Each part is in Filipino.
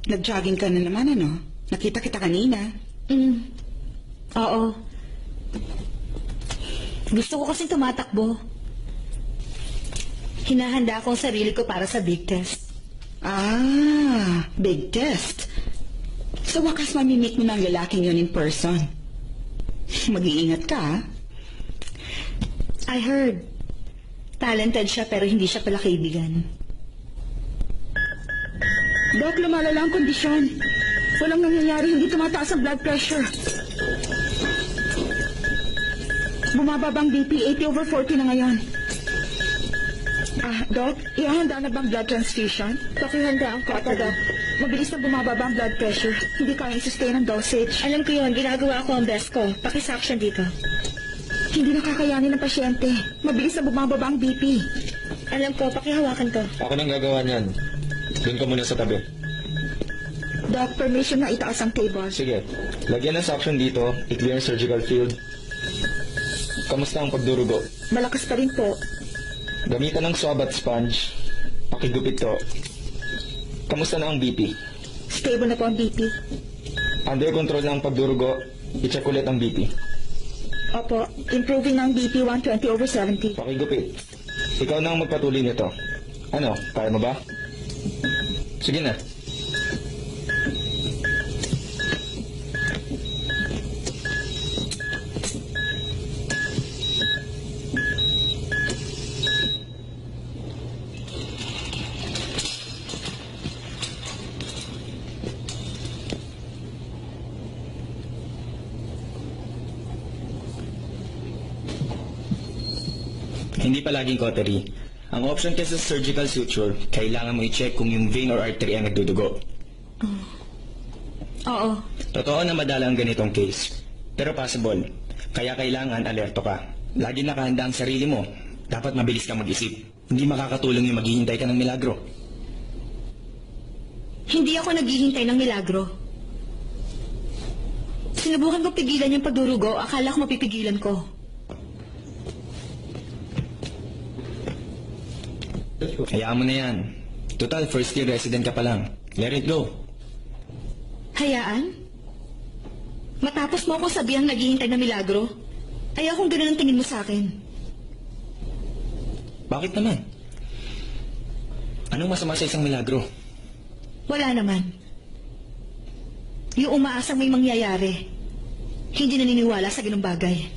Nag-jogging ka na naman, ano? Nakita kita kanina. Oo. Gusto ko kasing tumatakbo. Hinahanda ko ang sarili ko para sa big test. Ah, big test. Sa wakas mamimit mo ng lalaking yun in person. Mag-iingat ka, ha? I heard. Talented siya pero hindi siya pala kaibigan. Dok, lumalala ang kondisyon. Walang nangyayari, hindi tumataas ang blood pressure. Bumababa ang BP, 80/40 na ngayon. Doc, ihanda na bang blood transfusion? Pakihanda ang Opo, Doc. Mabilis na bumababa ang blood pressure. Hindi kaya i-sustain ang dosage. Alam ko yun, ginagawa ko ang best ko. Pakisuction dito. Hindi nakakayanin ng pasyente. Mabilis na bumababa ang BP. Alam ko, pakihawakan to. Ako nang gagawa niyan. Doon ka muna sa tabi. Doc, permission na itaas ang table. Sige, lagyan ng suction dito, i-clear ang surgical field. Kamusta ang pagdurugo? Malakas pa rin po. Gamitan ng swab at sponge. Pakigupit to. Kamusta na ang BP? Stable na po ang BP. Under control na ang pagdurugo, i-check ulit ang BP. Opo, improving na ang BP 120/70. Pakigupit. Ikaw na ang magpatuloy nito. Ano, kaya mo ba? Sige na. Hindi palaging cautery. Ang option kasi sa surgical suture, kailangan mo i-check kung yung vein or artery ang nagdudugo. Oo. Totoo na madala ang ganitong case. Pero possible. Kaya kailangan alerto ka. Lagi nakahanda ang sarili mo. Dapat mabilis kang mag-isip. Hindi makakatulong yung maghihintay ka ng milagro. Hindi ako naghihintay ng milagro. Sinubukan ko pigilan yung pagdurugo, akala ko mapipigilan ko. Hayaan mo na yan. Total, first year resident ka pa lang. Let it go. Hayaan? Matapos mo akong sabihang naghihintay ng milagro, ayaw kung ganun ang tingin mo sa akin. Bakit naman? Anong masama sa isang milagro? Wala naman. Yung umaasang may mangyayari, hindi naniniwala sa ganung bagay.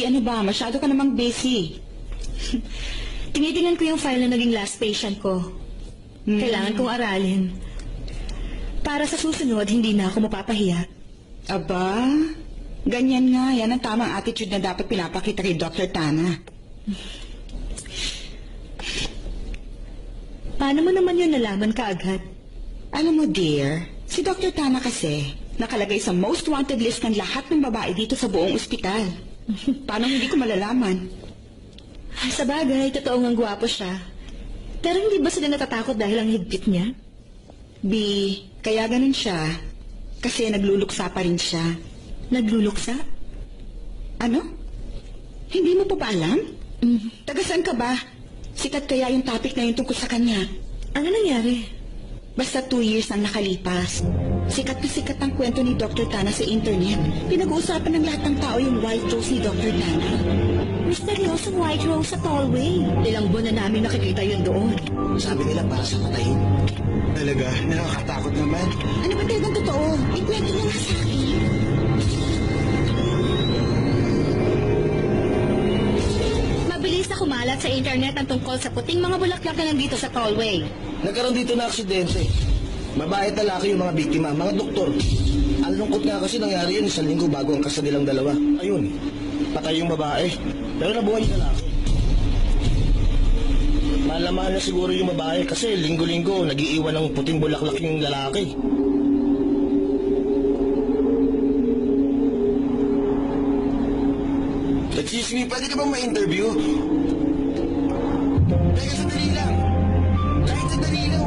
Ano ba? Masyado ka namang busy. Tinitingnan ko yung file na naging last patient ko. Kailangan kong aralin. Para sa susunod, hindi na ako mapapahiya. Aba, ganyan nga. Yan ang tamang attitude na dapat pinapakita kay Dr. Tana. Paano mo naman yun nalaman kaagad? Alam mo, dear, si Dr. Tana kasi nakalagay sa most wanted list ng lahat ng babae dito sa buong ospital. Paano hindi ko malalaman? Sa bagay, totoo ngang gwapo siya. Pero hindi ba sila natatakot dahil ang higpit niya? B, kaya ganun siya. Kasi nagluluksa pa rin siya. Nagluluksa? Ano? Hindi mo pa ba alam? Taga saan ka ba? Sikat kaya yung topic na yun tungkol sa kanya. Ano nangyari? Basta 2 years ang nakalipas. Sikat na sikat ang kwento ni Dr. Tana sa internet. Pinag-uusapan ng lahat ng tao yung white rose ni Dr. Tana. Misteryosong white rose sa tollway. Ilang buwan na namin nakikita yun doon. Sabi nila para sa patayin. Talaga, nakakatakot naman. Ano ba talagang totoo? Ikwento niya nga sa akin. Mabilis na kumalat sa internet ang tungkol sa puting mga bulaklak na nandito sa tollway. Nagkaroon dito na aksidente. Babae at lalaki yung mga biktima, mga doktor. Ang lungkot nga kasi nangyari yun 1 linggo bago ang kasal nilang dalawa. Ayun, patay yung babae. Pero nabuhay yung lalaki. Malaman na siguro yung babae kasi linggo-linggo nag-iiwan ng puting bulaklak yung lalaki. Excuse me, pwede ka bang ma-interview? Teka, sandali lang. Kahit sandali lang.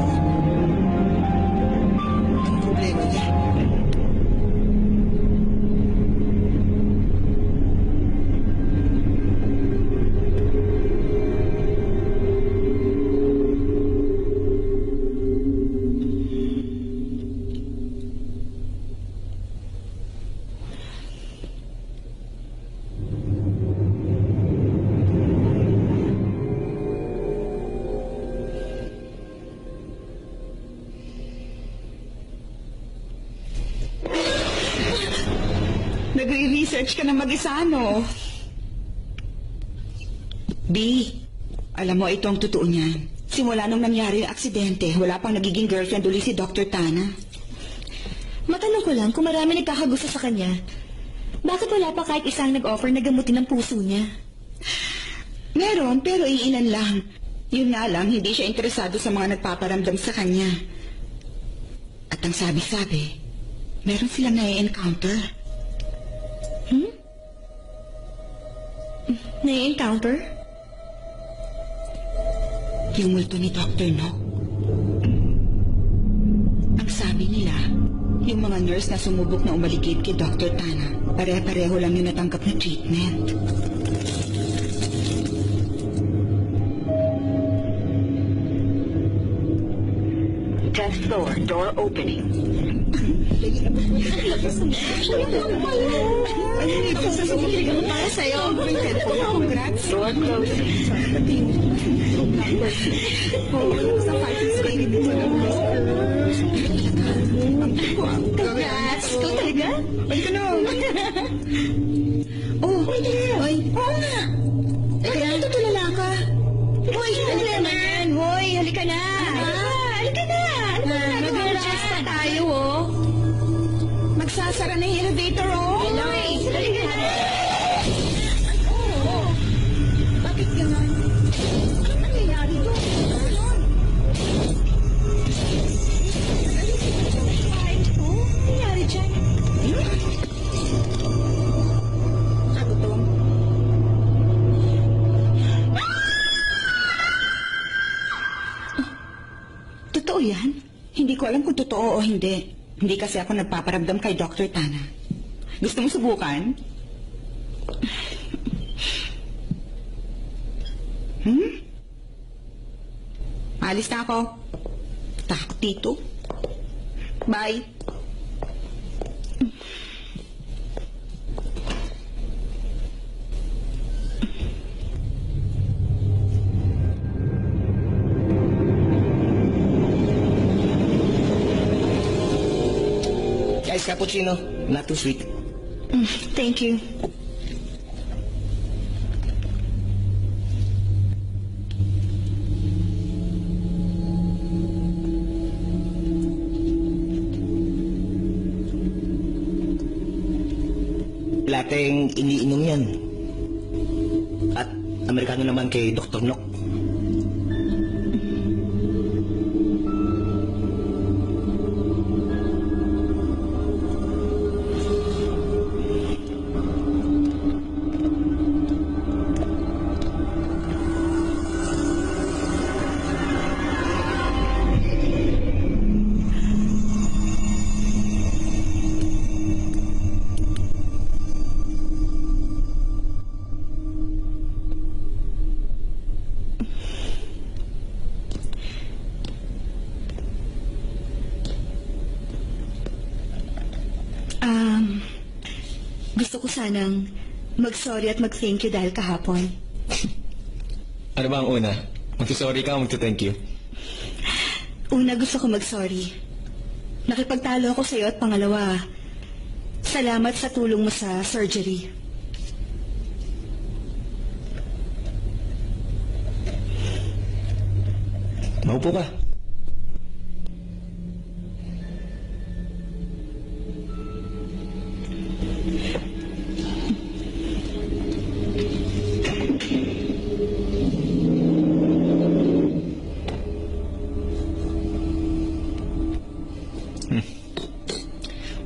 nag-research ka na mag-isa, no? B, alam mo, itong totoo niyan. Simula nung nangyari yung aksidente, wala pang nagiging girlfriend uli si Dr. Tana. Matanong ko lang kung marami nagkakagusto sa kanya. Bakit wala pa kahit isang nag-offer na gamutin ang puso niya? Meron, pero iilan lang. Yun nga lang, hindi siya interesado sa mga nagpaparamdam sa kanya. At ang sabi-sabi, meron silang nai-encounter. Nai-encounter? Yung multo ni Dr. No. Ang sabi nila, yung mga nurse na sumubok na umaligid kay Dr. Tana, pare-pareho lang yung natanggap na treatment. Tenth floor, door opening. Para sa'yo. Congrats. Door closing. Sa fighting spirit dito lang. Congrats! Ikaw talaga? Ay, ka na. Oh, ay. Oo nga. Ay, ito tulala ka. Hoy, ano naman? Hoy, halika na! Halika na! Ano ba ginagawa mo? Mag-relax na tayo, oh. Magsasara na yung elevator, oh. Hello, halika na! Ay, oo. Bakit ganun? Ano nangyayari doon? Ganon. Ay, oh, nangyari dyan? Kagutom. Totoo yan? Hindi ko alam kung totoo o hindi. Hindi kasi ako nagpaparamdam kay Dr. Tana. Gusto mo subukan? Alis na ako. Takot dito. Bye. Iced cappuccino, not too sweet. Thank you. Lateng iniinom yan. At Amerikano naman kay Dr. Nock. Gusto ko sanang mag-sorry at mag-thank you dahil kahapon. Ano ba ang una? Magsasorry ka o magta-thank you? Una, gusto ko mag-sorry. Nakipagtalo ako sa'yo at pangalawa, salamat sa tulong mo sa surgery. Maupo ka.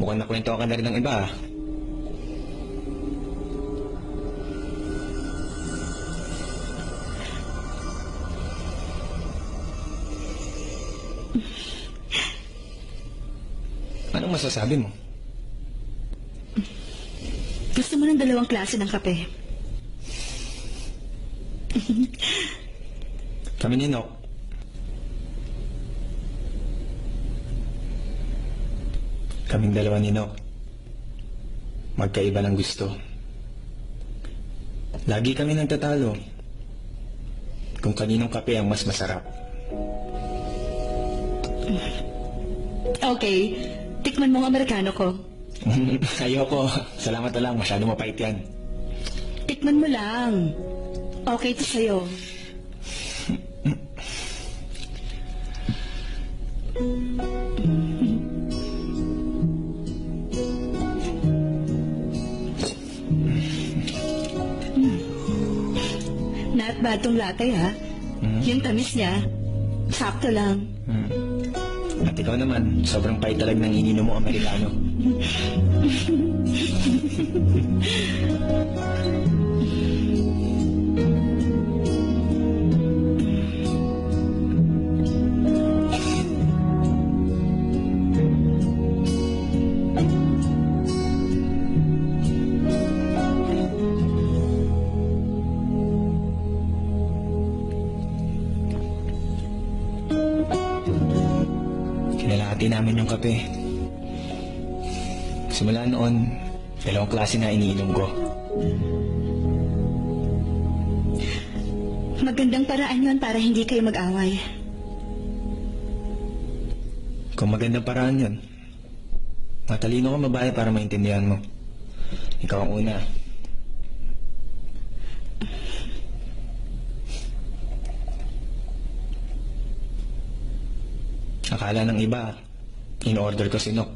Mukhang nakwento ka na rin ng iba, ah. Anong masasabi mo? Gusto mo ng 2 klase ng kape? Kami ni Nock. Kaming dalawa ni Nock. Magkaiba ng gusto. Lagi kami nagtatalo kung kaninong kape ang mas masarap. Okay, tikman mo ang Amerikano ko. Ayoko. Salamat na lang. Masyado mapait yan. Tikman mo lang. Okay to sa'yo. Not bad tong latte, ha? Yung tamis niya, sakto lang. At ikaw naman, sobrang pait talaga ng ininom mo Amerikano. Kinalahati namin yung kape. Simula noon, 2 klase na iniinom ko. Magandang paraan yun para hindi kayo mag-away. Kung magandang paraan yun, matalino ka mabae para maintindihan mo. Ikaw ang una. Akala ng iba, in-order ko si Nok.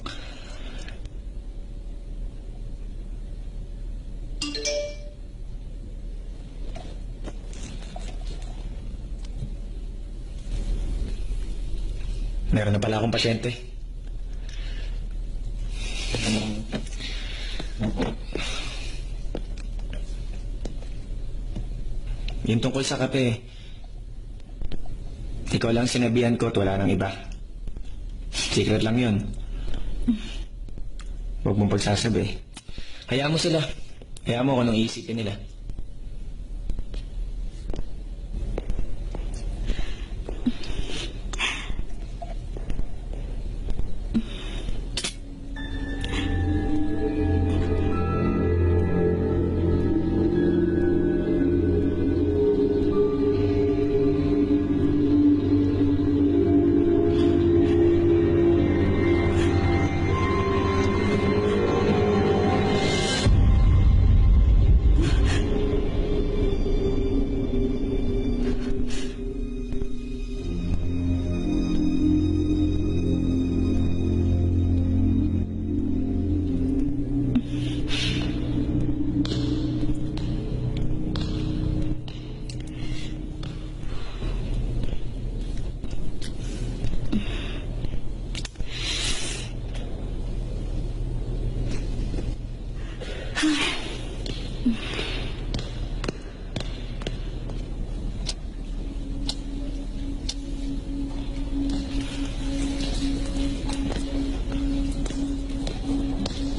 Meron na pala akong pasyente. Yung tungkol sa kape, ikaw lang sinabihan ko at wala nang iba. Secret lang yun. Huwag mong pagsasabi. Hayaan mo sila. Hayaan mo kung anong iisipin nila.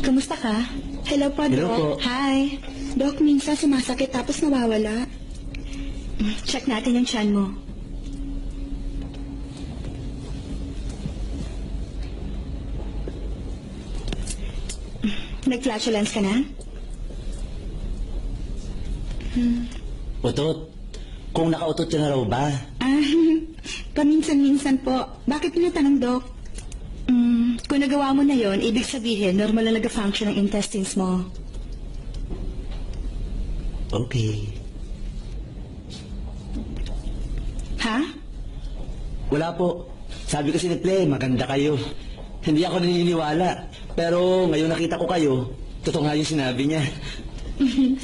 Kamusta ka? Hello po, Hello Doc. po. Hi. Doc, minsan sumasakit tapos nawawala. Check natin yung tiyan mo. Nag-flatulence ka na? Utot, kung nakautot ka na raw ba? Ah, paminsan-minsan po. Bakit tinatanong, Doc? Kung nagawa mo na yon, ibig sabihin, normal na nag-function ang intestines mo. Okay. Ha? Wala po. Sabi kasi ni Play, maganda kayo. Hindi ako naniniwala. Pero ngayon nakita ko kayo, totoo nga yung sinabi niya.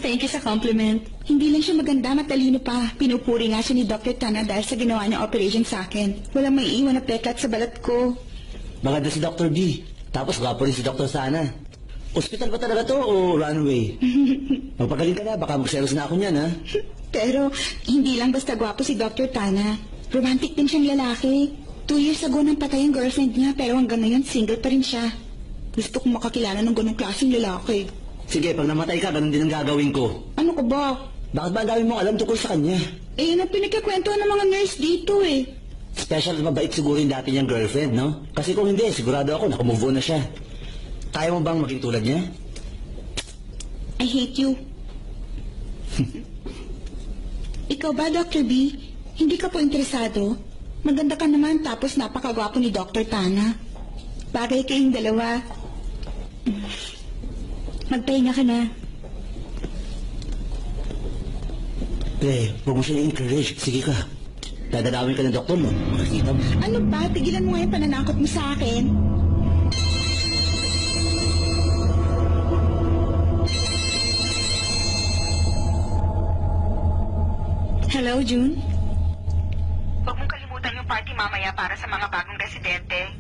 Thank you sa compliment. Hindi lang siya maganda, matalino pa. Pinupuri nga siya ni Dr. Tana dahil sa ginawa niyang operation sa akin. Walang may iwan na peklat sa balat ko. Maganda si Dr. B. Tapos gwapo rin si Dr. Sana. Hospital ba talaga to o runway? Magpagaling ka na, baka magselos na ako niyan, ha? Pero hindi lang basta gwapo si Dr. Tana. Romantic din siyang lalaki. 2 years ago nang patay ang girlfriend niya pero hanggang ngayon single pa rin siya. Gusto kong makakilala ng ganong klaseng lalaki. Sige, pag namatay ka, ganun din ang gagawin ko. Ano ka ba? Bakit ba ang dami mong alam tungkol sa kanya? Eh, yun ang pinagkakwentuhan ng mga nurse dito eh. Special at mabait siguro yung dati niyang girlfriend, no? Kasi kung hindi, sigurado ako nakamove on na siya. Kaya mo bang maging tulad niya? I hate you. Ikaw ba, Dr. B? Hindi ka po interesado? Maganda ka naman tapos napakagwapo ni Dr. Tana. Bagay kayong dalawa. Magpahinga ka na. Pre, huwag mo siya i-encourage. Sige ka. Dadalawin ka ng doktor mo. Makikita mo. Ano ba? Tigilan mo nga yung pananakot mo sa akin. Hello, June? Huwag mong kalimutan yung party mamaya para sa mga bagong residente.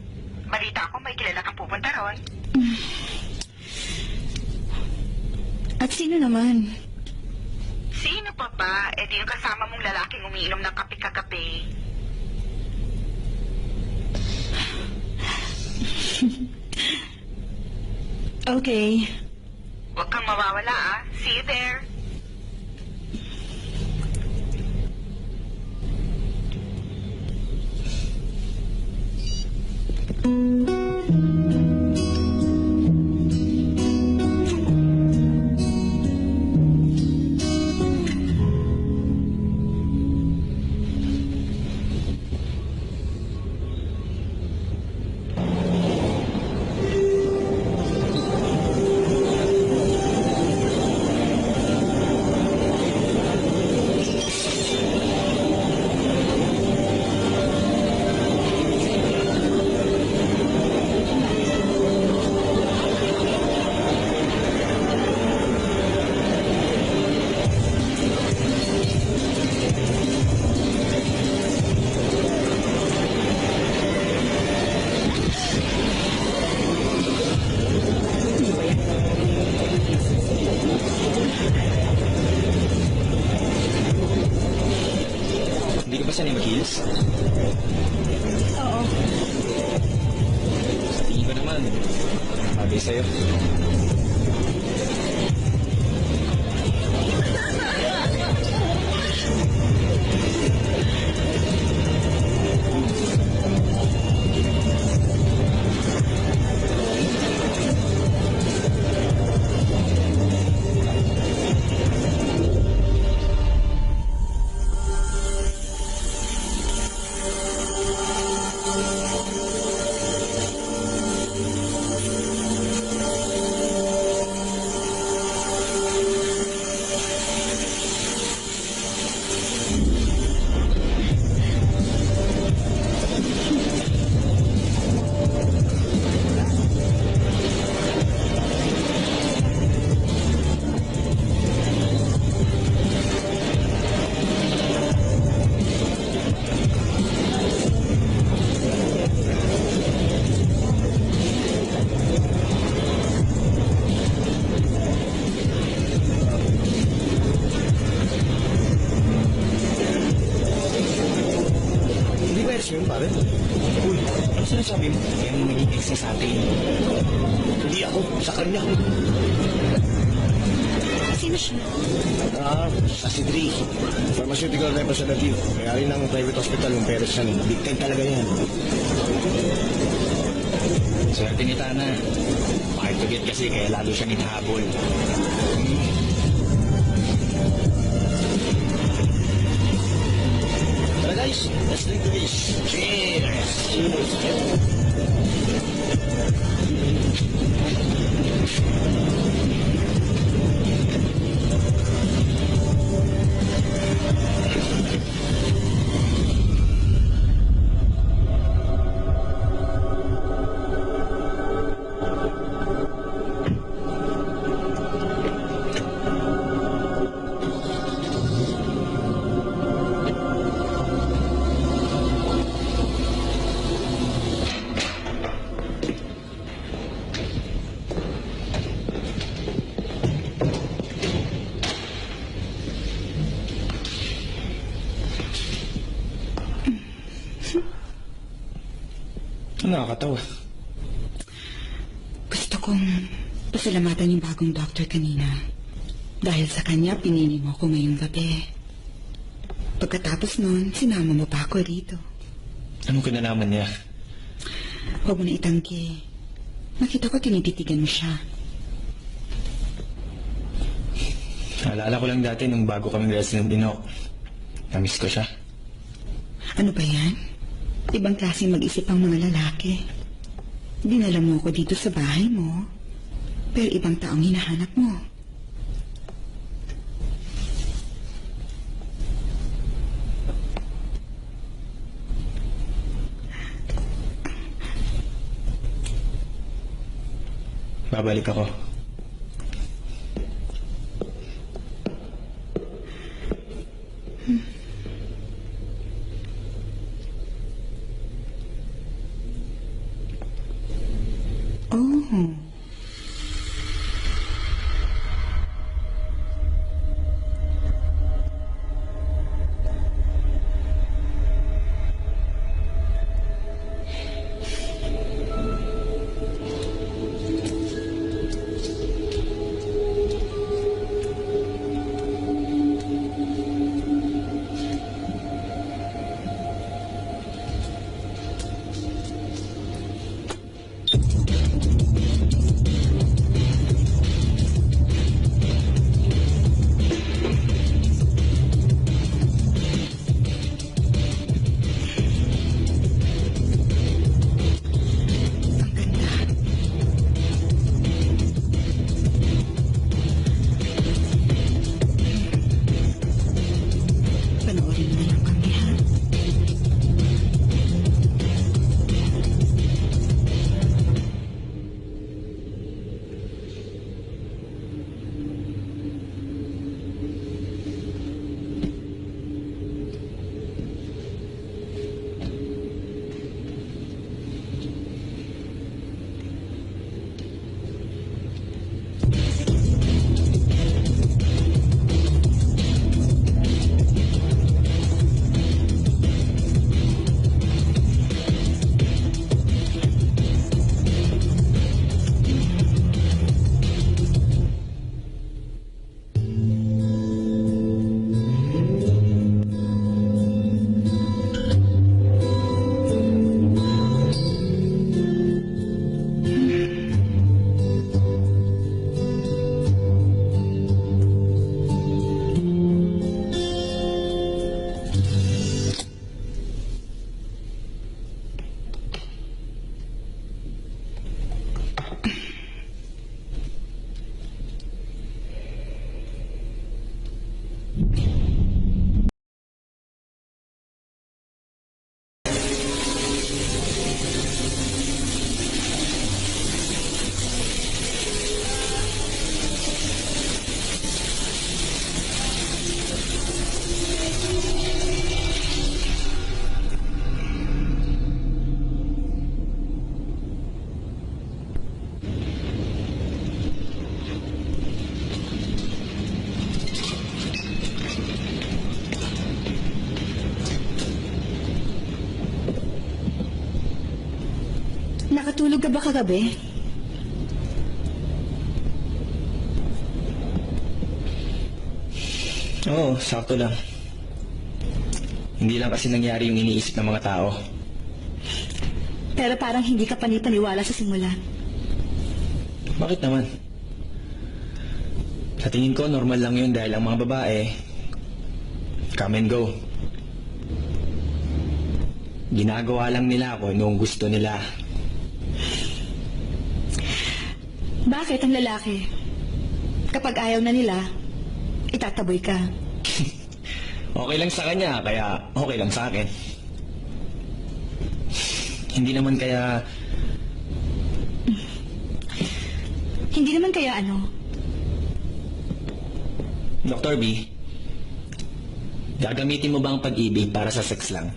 Balita ko may kilala kang pupunta ron. At sino naman? Sino pa ba? Eh di yung kasama mong lalaking umiinom ng kape kagabi. Okay. Huwag kang mawawala ah. See you there. Hindi ka ba sanay mag-heels? Oo. Sa tingin ko naman, bagay sa'yo. Hindi ba yun, pare? Uy, ano sinasabi mo? Yan ang naging ex sa atin. Hindi ako, sa kanya. Sino siya? Si Dre. Pharmaceutical representative. May-ari ng private hospital yung Perez yan. Big time talaga yan. Swerte ni Tana. Pakitugit kasi kaya lalo siya hinahabol. Tara guys, let's drink to this. Cheers! Cheers! Nakakatawa. Gusto kong pasalamatan yung bagong doctor kanina. Dahil sa kanya, pinili mo ko ngayong gabi. Pagkatapos nun, sinama mo pa ako rito. Anong kinalaman niya? Huwag mo na itanggi. Nakita ko tinititigan mo siya. Naalala ko lang dati nung bago kaming resident dinok. Namiss ko siya. Ano ba yan? Ibang klase mag-isip ang mga lalaki. Dinala mo ako dito sa bahay mo. Pero ibang taong hinahanap mo. Babalik ako. Oh. Panoorin mo na lang kami, ha? Nakatulog ka ba kagabi? Oo, sakto lang. Hindi lang kasi nangyari yung iniisip ng mga tao. Pero parang hindi ka panipaniwala sa simula. Bakit naman? Sa tingin ko, normal lang yun dahil ang mga babae, come and go. Ginagawa lang nila ako noong gusto nila. Bakit ang lalaki? Kapag ayaw na nila, itataboy ka. Okay lang sa kanya, kaya okay lang sa akin. Hindi naman kaya... Hindi naman kaya ano? Dr. B, gagamitin mo ba ang pag-ibig para sa sex lang?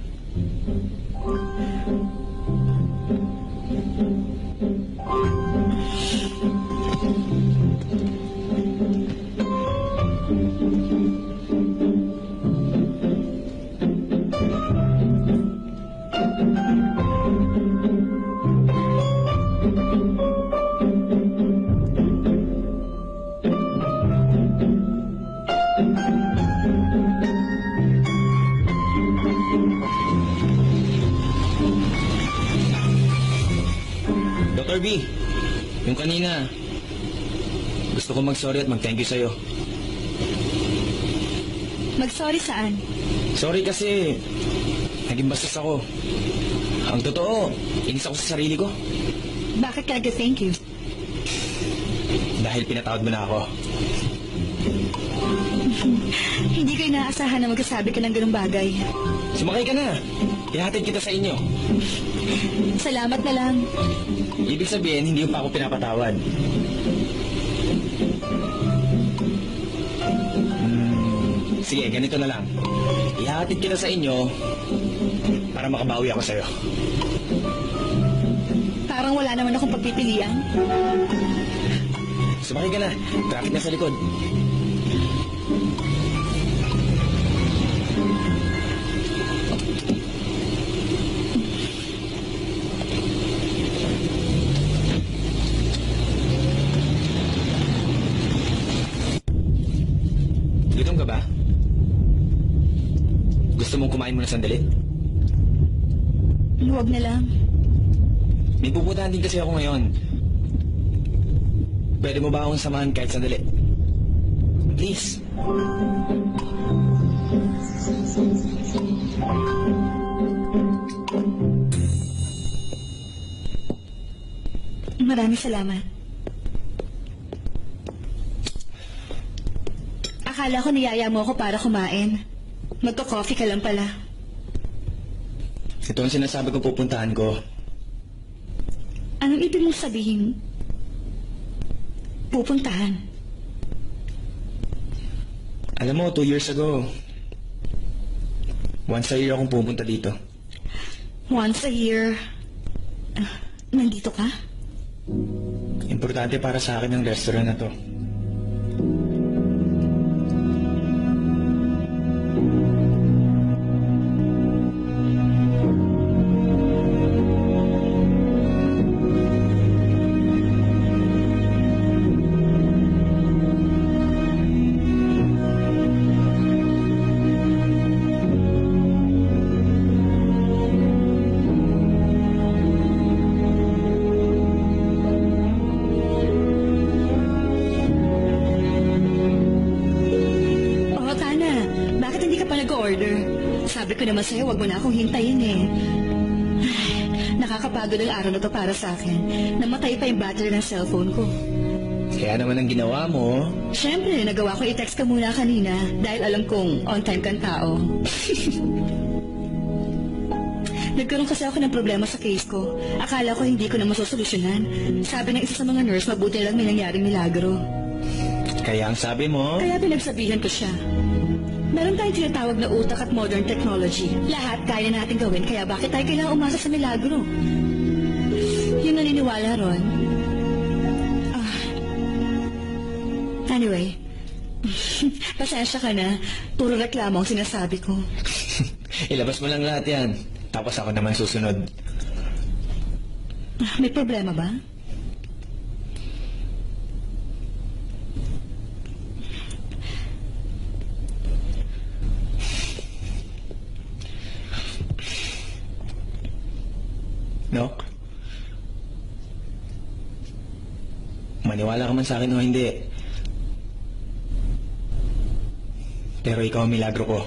Dr. B, yung kanina, gusto ko mag-sorry at mag-thank you sa'yo. Mag-sorry saan? Sorry kasi naging bastos ako. Ang totoo, inis ako sa sarili ko. Bakit ka nag-thank you? Dahil pinatawad mo na ako. Hindi ko inaasahan na magsasabi ka ng ganung bagay. Sumakay ka na. Ihatid kita sa inyo. Salamat na lang. Ibig sabihin, hindi pa ako pinapatawad. Sige, ganito na lang. Ihatid kita sa inyo para makabawi ako sa'yo. Parang wala naman akong pagpipilian. Sumakay ka na. Traffic na sa likod. Gutom ka ba? Gusto mong kumain muna sandali? Huwag na lang. May pupuntahan din kasi ako ngayon. Pwede mo ba akong samahan kahit sandali? Please. Maraming salamat. Akala ko niyaya mo ako para kumain. Magko-coffee ka lang pala. Ito ang sinasabi ko pupuntahan ko. Anong ibig mong sabihin? Pupuntahan. Alam mo, 2 years ago, once a year akong pupunta dito. Once a year. Nandito ka? Importante para sa akin ang restaurant na to. Sabi ko naman sa'yo, wag mo na akong hintayin eh. Ay, nakakapagod ang araw na to para sa akin. Namatay pa yung battery ng cellphone ko. Kaya naman ang ginawa mo, Siyempre, nagawa ko i-text ka muna kanina dahil alam kong on-time kang tao. Nagkaroon kasi ako ng problema sa case ko. Akala ko hindi ko na masosolusyonan. Sabi ng isa sa mga nurse, mabuti lang may nangyaring milagro. kaya ang sabi mo, Kaya pinagsabihan ko siya. Meron tayong tinatawag na utak at modern technology. Lahat kaya natin gawin, kaya bakit tayo kailangang umasa sa milagro? Yung naniniwala ron. Anyway, pasensya ka na. Puro reklamo ang sinasabi ko. ilabas mo lang lahat yan. Tapos ako naman susunod. May problema ba? Nok? Maniwala ka man sa akin o hindi. Pero ikaw ang milagro ko.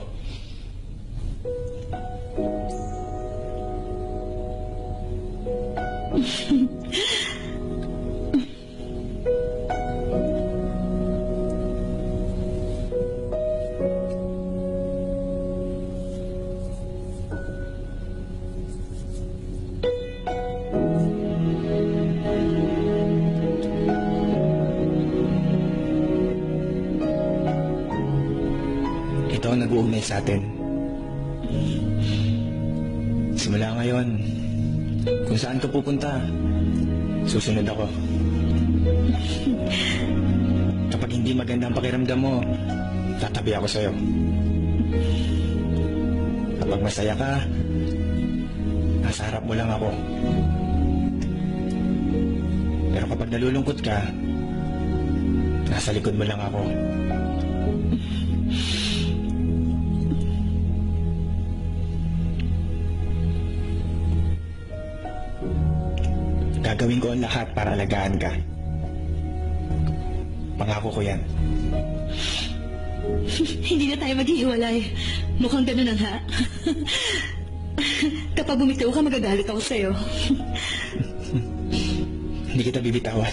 Ito ang nag-uugnay sa atin. Simula ngayon, kung saan ka pupunta, susunod ako. Kapag hindi maganda ang pakiramdam mo, tatabi ako sa'yo. Kapag masaya ka, nasa harap mo lang ako. Pero kapag nalulungkot ka, nasa likod mo lang ako. Gagawin ko ang lahat para alagaan ka. Pangako ko yan. Hindi na tayo maghihiwalay. Mukhang ganun ang ha. Kapag bumitaw ka, magagalit ako sa'yo. Hindi kita bibitawan.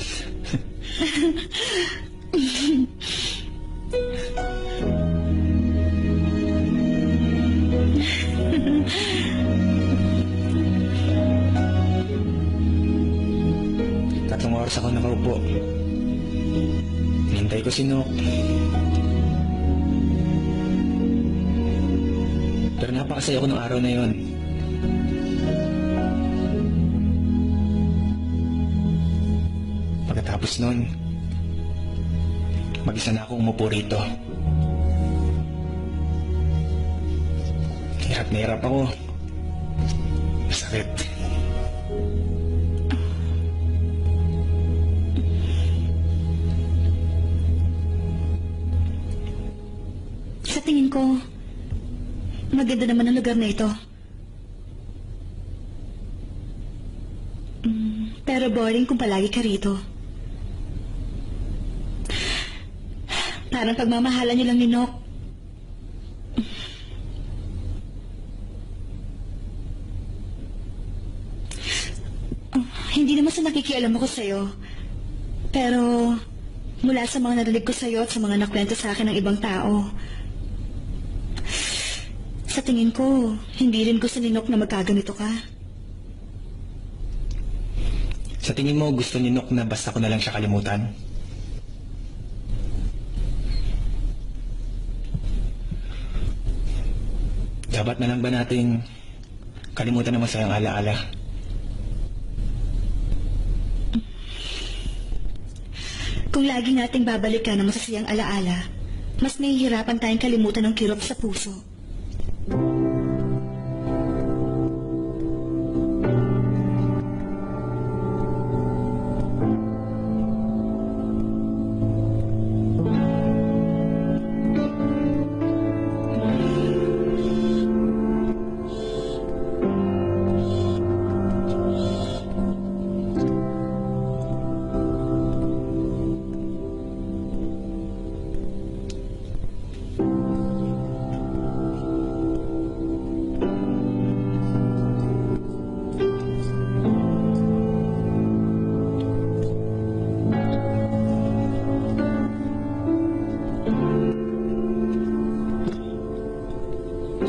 Tatlong oras ako nakaupo. Hinintay ko si Nok. Pero napakasaya ko ng araw na yon. Pagkatapos nun, mag-isa na akong umupo rito. Hirap na hirap ako. Masakit. Sa tingin ko, maganda naman ang lugar na ito. Pero boring kung palagi ka rito. Parang pagmamahalan niyo lang ni Nok. Hindi naman sa nakikialam ako sa'yo. Pero mula sa mga narinig ko sa'yo at sa mga nakwento sa akin ng ibang tao, sa tingin ko, hindi rin gusto ni Nok na magkaganito ka. Sa tingin mo, gusto ni Nok na basta ko na lang siya kalimutan? Dapat na lang ba nating kalimutan ang masayang alaala? Kung lagi nating babalikan ang masasayang alaala, mas nahihirapan tayong kalimutan ng kirot sa puso.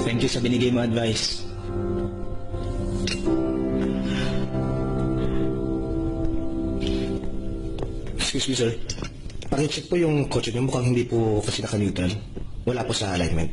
Thank you sa binigay mo advice. Excuse me, sir. Pakicheck po yung kotse niyo. Mukhang hindi po kasi naka-neutral. Wala po sa alignment.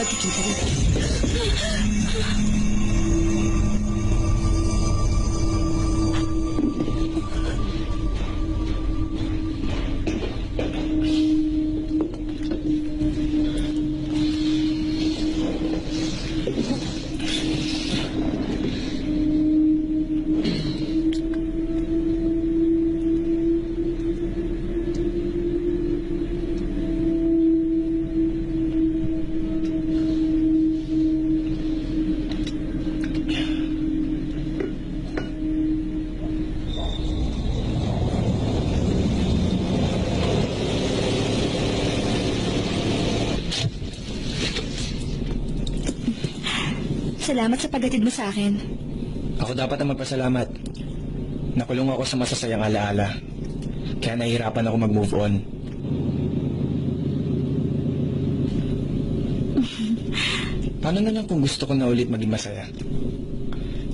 Magkikita rin. Salamat sa paghatid mo sa akin. Ako dapat ang magpasalamat. Nakulong ako sa masasayang alaala. Kaya nahihirapan ako mag-move on. Paano na lang kung gusto ko na ulit maging masaya?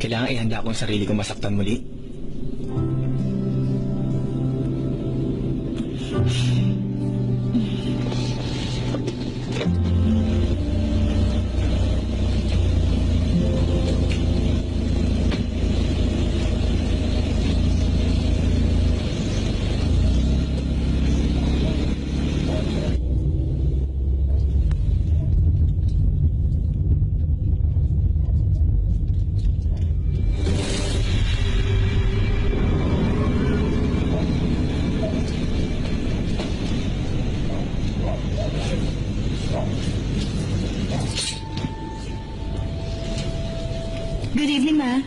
Kailangan ihanda ko ang sarili ko masaktan muli? Good evening, Ma.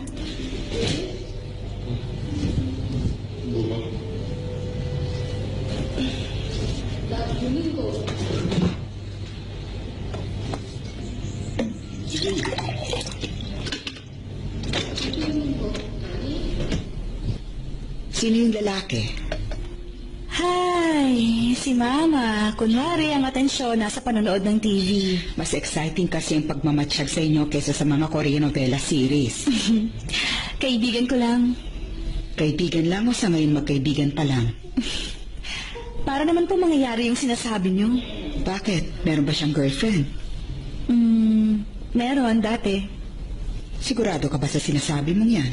Sino yung lalaki? Hi, si Mama. Kunwari ang atensyon nasa panonood ng TV. Mas exciting kasi yung pagmamatsyag sa inyo kaysa sa mga Korean novela series. Kaibigan ko lang. Kaibigan lang o sa ngayon magkaibigan pa lang? Para naman po mangyayari yung sinasabi niyo. Bakit? Meron ba siyang girlfriend? Meron dati. Sigurado ka ba sa sinasabi mong yan?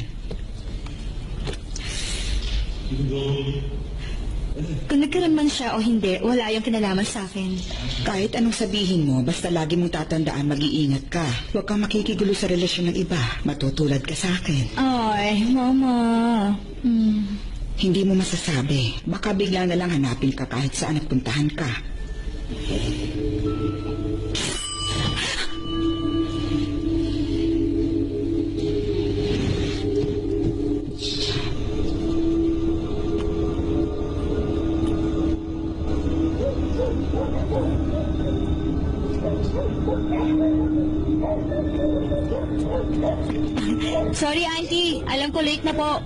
Kung nagkaroon man siya o hindi, wala yung kinalaman sa akin. Kahit anong sabihin mo, basta lagi mong tatandaan mag-iingat ka. Huwag kang makikigulo sa relasyon ng iba. Matutulad ka sa akin. Ay, Mama. Hindi mo masasabi. Baka bigla na lang hanapin ka kahit saan at puntahan ka. Sorry, Auntie. Alam ko late na po.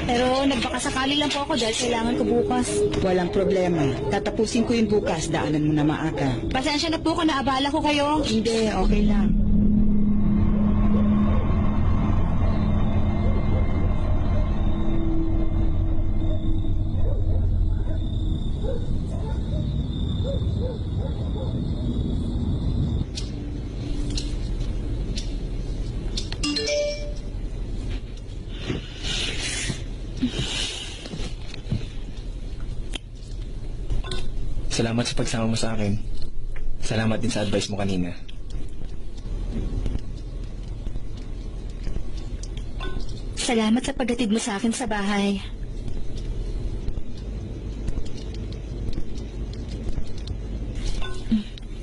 Pero nagbakasakali lang po ako dahil kailangan ko bukas. Walang problema. Tatapusin ko yun bukas. Daanan mo na maaga. Pasensya na po kung naabala ko kayo. Hindi, okay lang. Salamat sa pagsama mo sa akin. Salamat din sa advice mo kanina. Salamat sa paghatid mo sa akin sa bahay.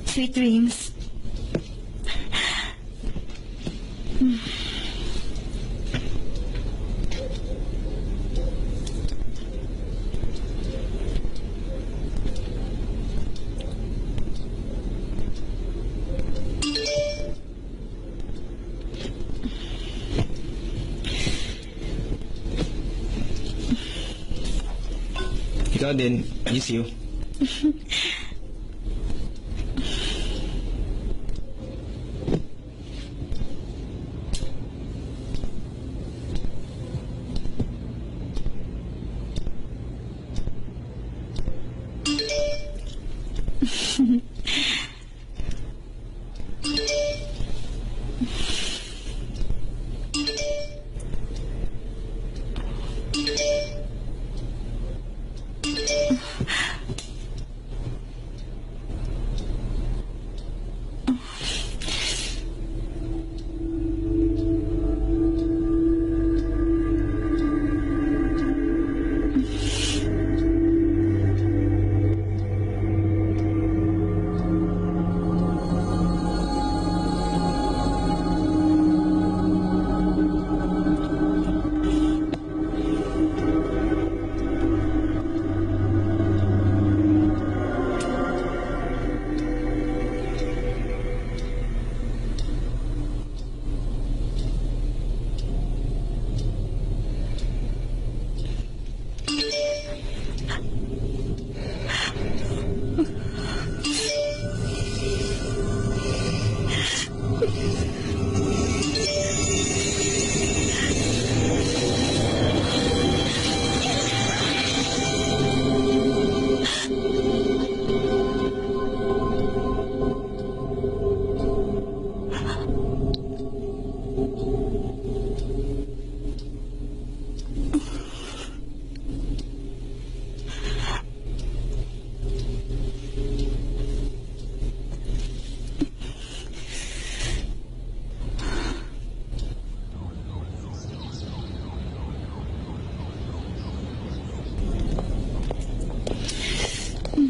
Sweet dreams. Ikaw din. Miss you.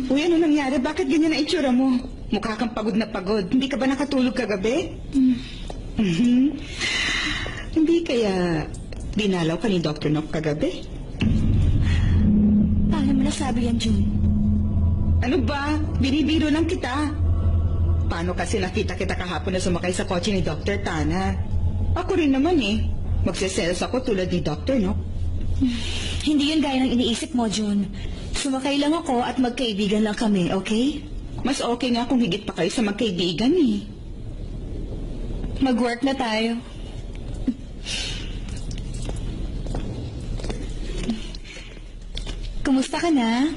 Uy, ano nangyari? Bakit ganyan ang itsura mo? Mukha kang pagod na pagod. Hindi ka ba nakatulog kagabi? Mhm. Hindi kaya dinalaw ka ni Dr. Nock kagabi? Paano mo nasabi yan, June? Ano ba? Binibiro lang kita. Paano kasi nakita kita kahapon na sumakay sa kotse ni Dr. Tana? Ako rin naman eh. Magsiselos ako tulad ni Dr. Nock. Hindi yun gaya ng iniisip mo, June. Sumakay lang ako at magkaibigan lang kami, okay? Mas okay nga kung higit pa kayo sa magkaibigan eh. Mag-work na tayo. Kumusta ka na?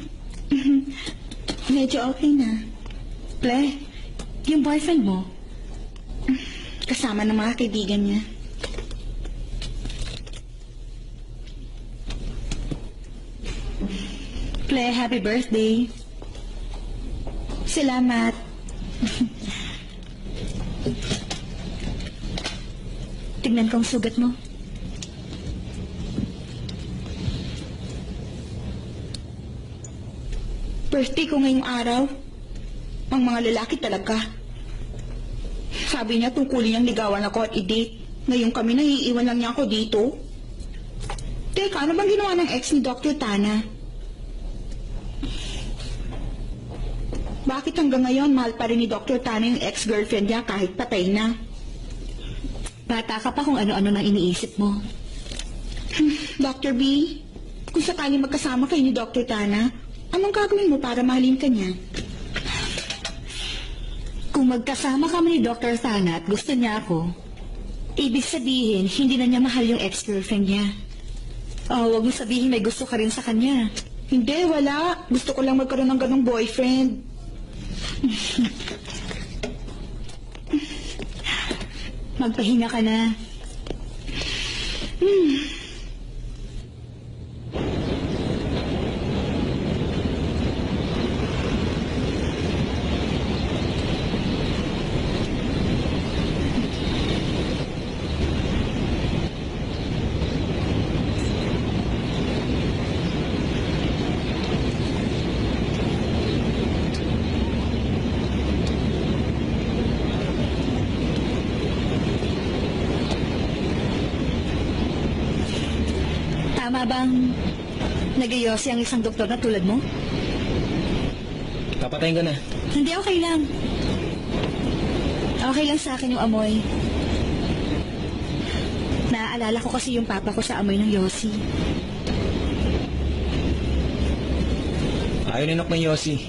Medyo okay na. Ple, yung boyfriend mo? Kasama ng mga kaibigan niya. Ple, happy birthday. Salamat. Tignan ko ang sugat mo. Birthday ko ngayong araw. Ang mga lalaki talaga. Sabi niya tungkulin niyang ligawan ako at i-date. Ngayon kami naiiwan lang niya ako dito. Teka, ano bang ginawa ng ex ni Dr. Tana? Bakit hanggang ngayon mahal pa rin ni Dr. Tana yung ex-girlfriend niya kahit patay na? Bata ka pa kung ano-ano nang iniisip mo. Dr. B, kung sakaling magkasama kayo ni Dr. Tana, anong gagawin mo para mahalin ka niya? Kung magkasama kami ni Dr. Tana at gusto niya ako, ibig sabihin, hindi na niya mahal yung ex-girlfriend niya. Oh, wag mo sabihin may gusto ka rin sa kanya. Hindi, wala. Gusto ko lang magkaroon ng ganong boyfriend. Magpahinga ka na. Tama bang nag-iyosi ang isang doktor na tulad mo? Papatayin ko na. Hindi, okay lang. Okay lang sa akin yung amoy. Naaalala ko kasi yung papa ko sa amoy ng yosi. Ayaw ninok ng Yossi.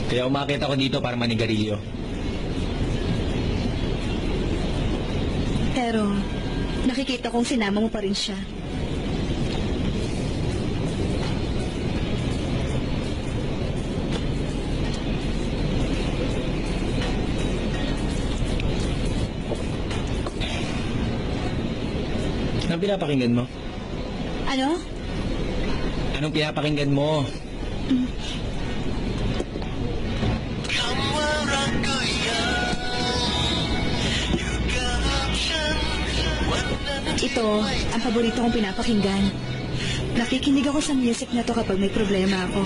Kaya umakit ako dito para manigarilyo. Pero nakikita kong sinama mo pa rin siya. Anong pinapakinggan mo? Ano? Anong pinapakinggan mo? Ito, ang paborito kong pinapakinggan. Nakikinig ako sa music na to kapag may problema ako.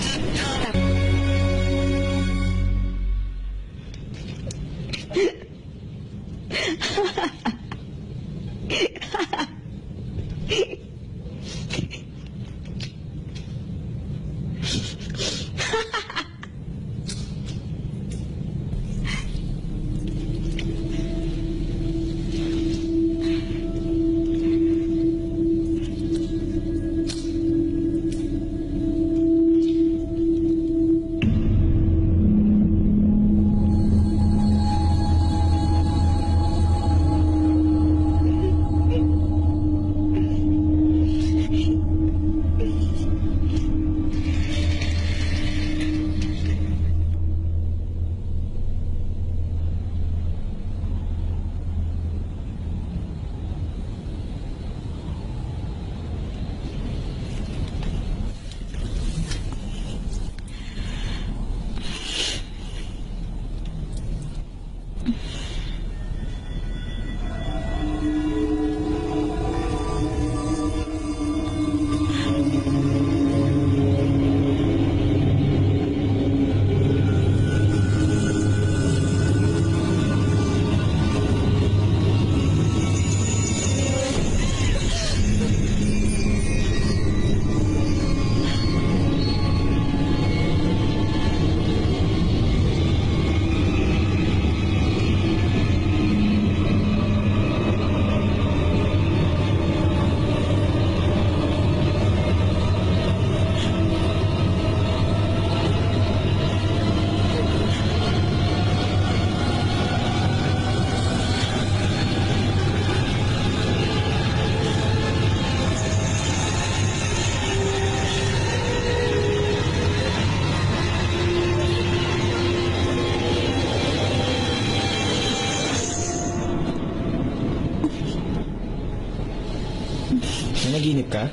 ka?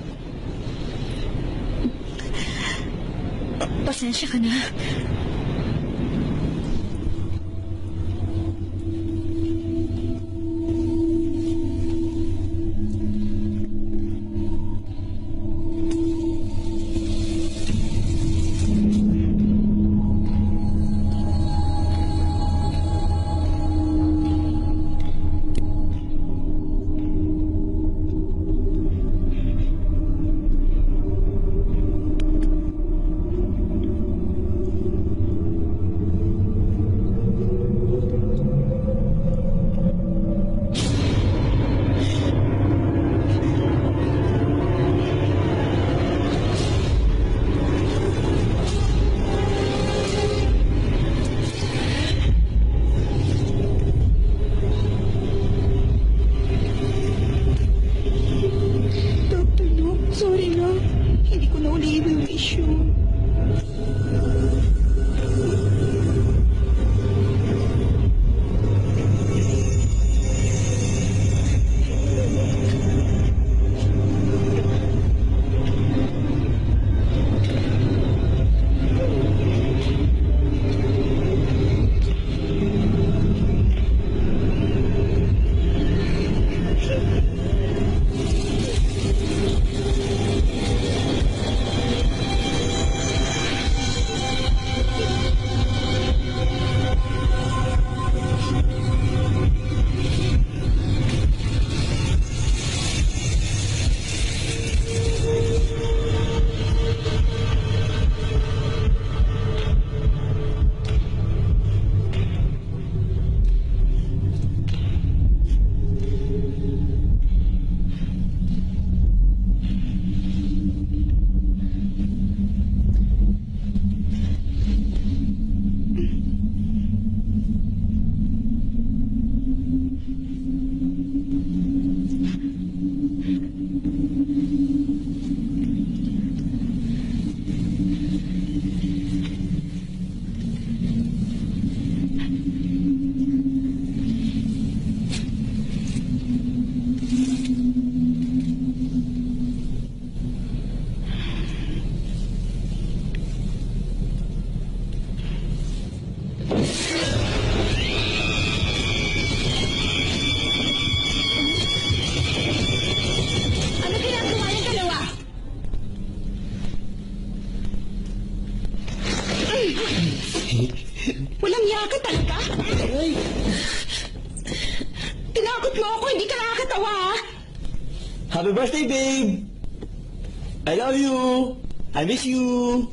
Pasensya ka na. Dr. Nook, sorry na. Hindi ko na uli i-wish yun. Ano ginagawa yung dalawa? Walang yaka talaga? Tinakot mo ako, hindi ka nakakatawa, ha? Happy birthday, babe! I love you! I miss you!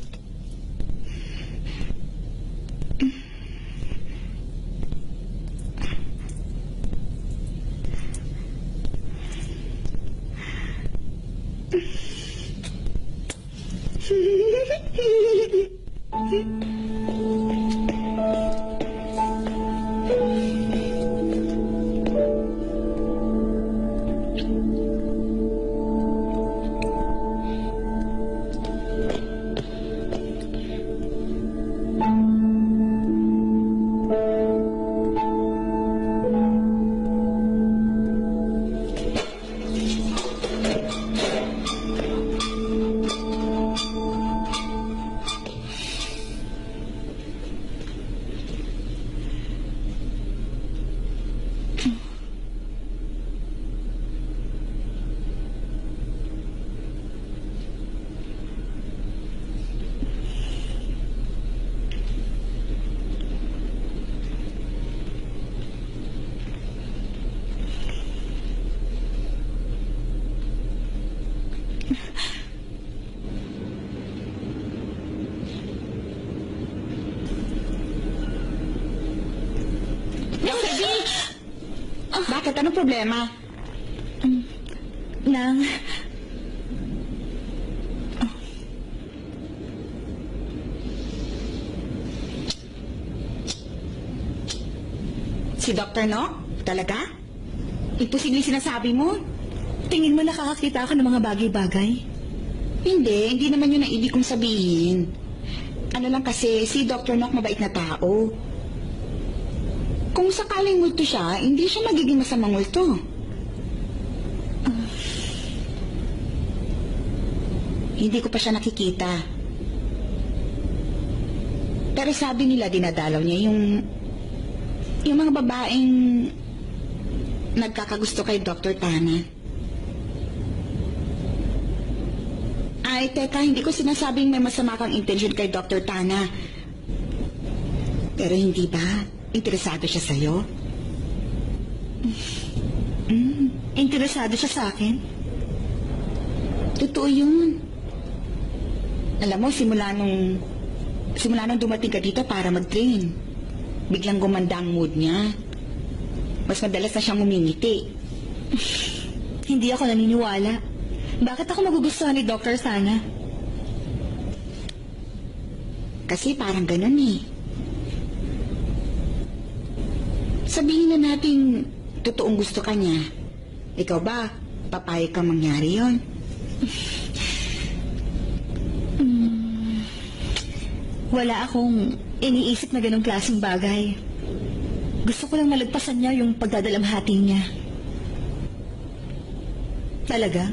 Dr. V! Bakit? Anong problema? Nang, Si Dr. Nook? Talaga? Imposible sinasabi mo? tingin mo nakakakita ako ng mga bagay-bagay? Hindi naman yun ang ibig kong sabihin. Ano lang kasi, si Dr. Nook mabait na tao. Kung sakaling multo siya, hindi siya magiging masamang multo. Hindi ko pa siya nakikita. Pero sabi nila dinadalaw niya yung mga babaeng nagkakagusto kay Dr. Tana. Ay, teka, hindi ko sinasabing may masama kang intention kay Dr. Tana. Pero hindi ba interesado siya sa'yo? Interesado siya sa akin? Totoo yun. Alam mo, simula nung dumating ka dito para mag-train, biglang gumanda ang mood niya. Mas madalas na siyang umingiti. Hindi ako naniniwala. Bakit ako magugustuhan ni Dr. Sana? Kasi parang ganun eh. Sabihin na natin, totoong gusto ka niya. Ikaw ba, papayag kang mangyari yon? Wala akong iniisip na ganong klaseng bagay. Gusto ko lang malagpasan niya yung pagdadalamhati niya. Talaga?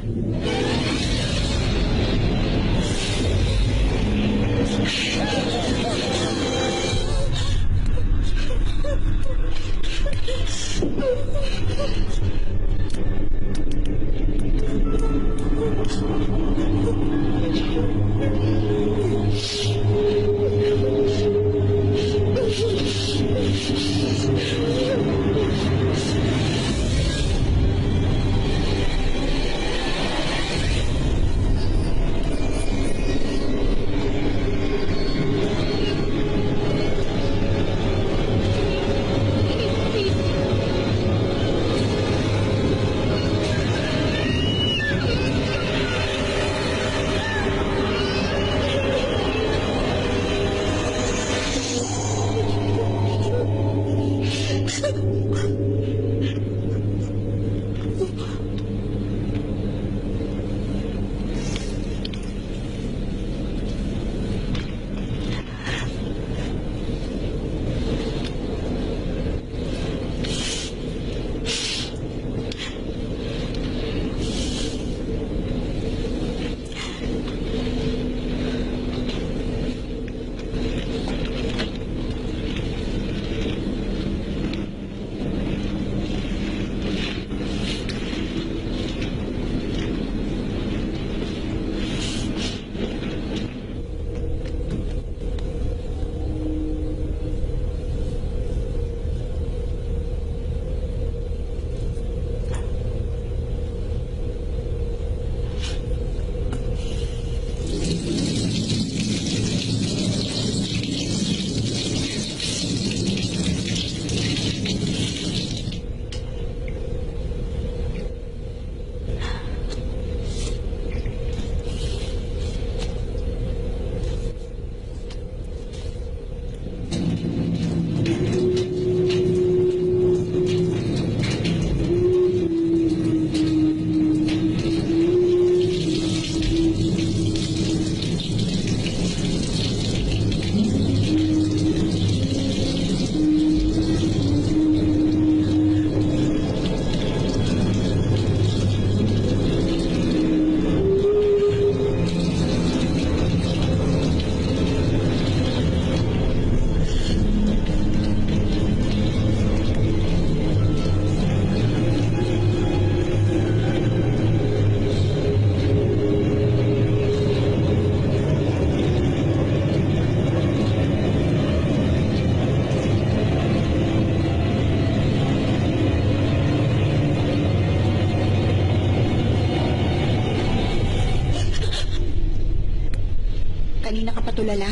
Kanina ka pa tulala.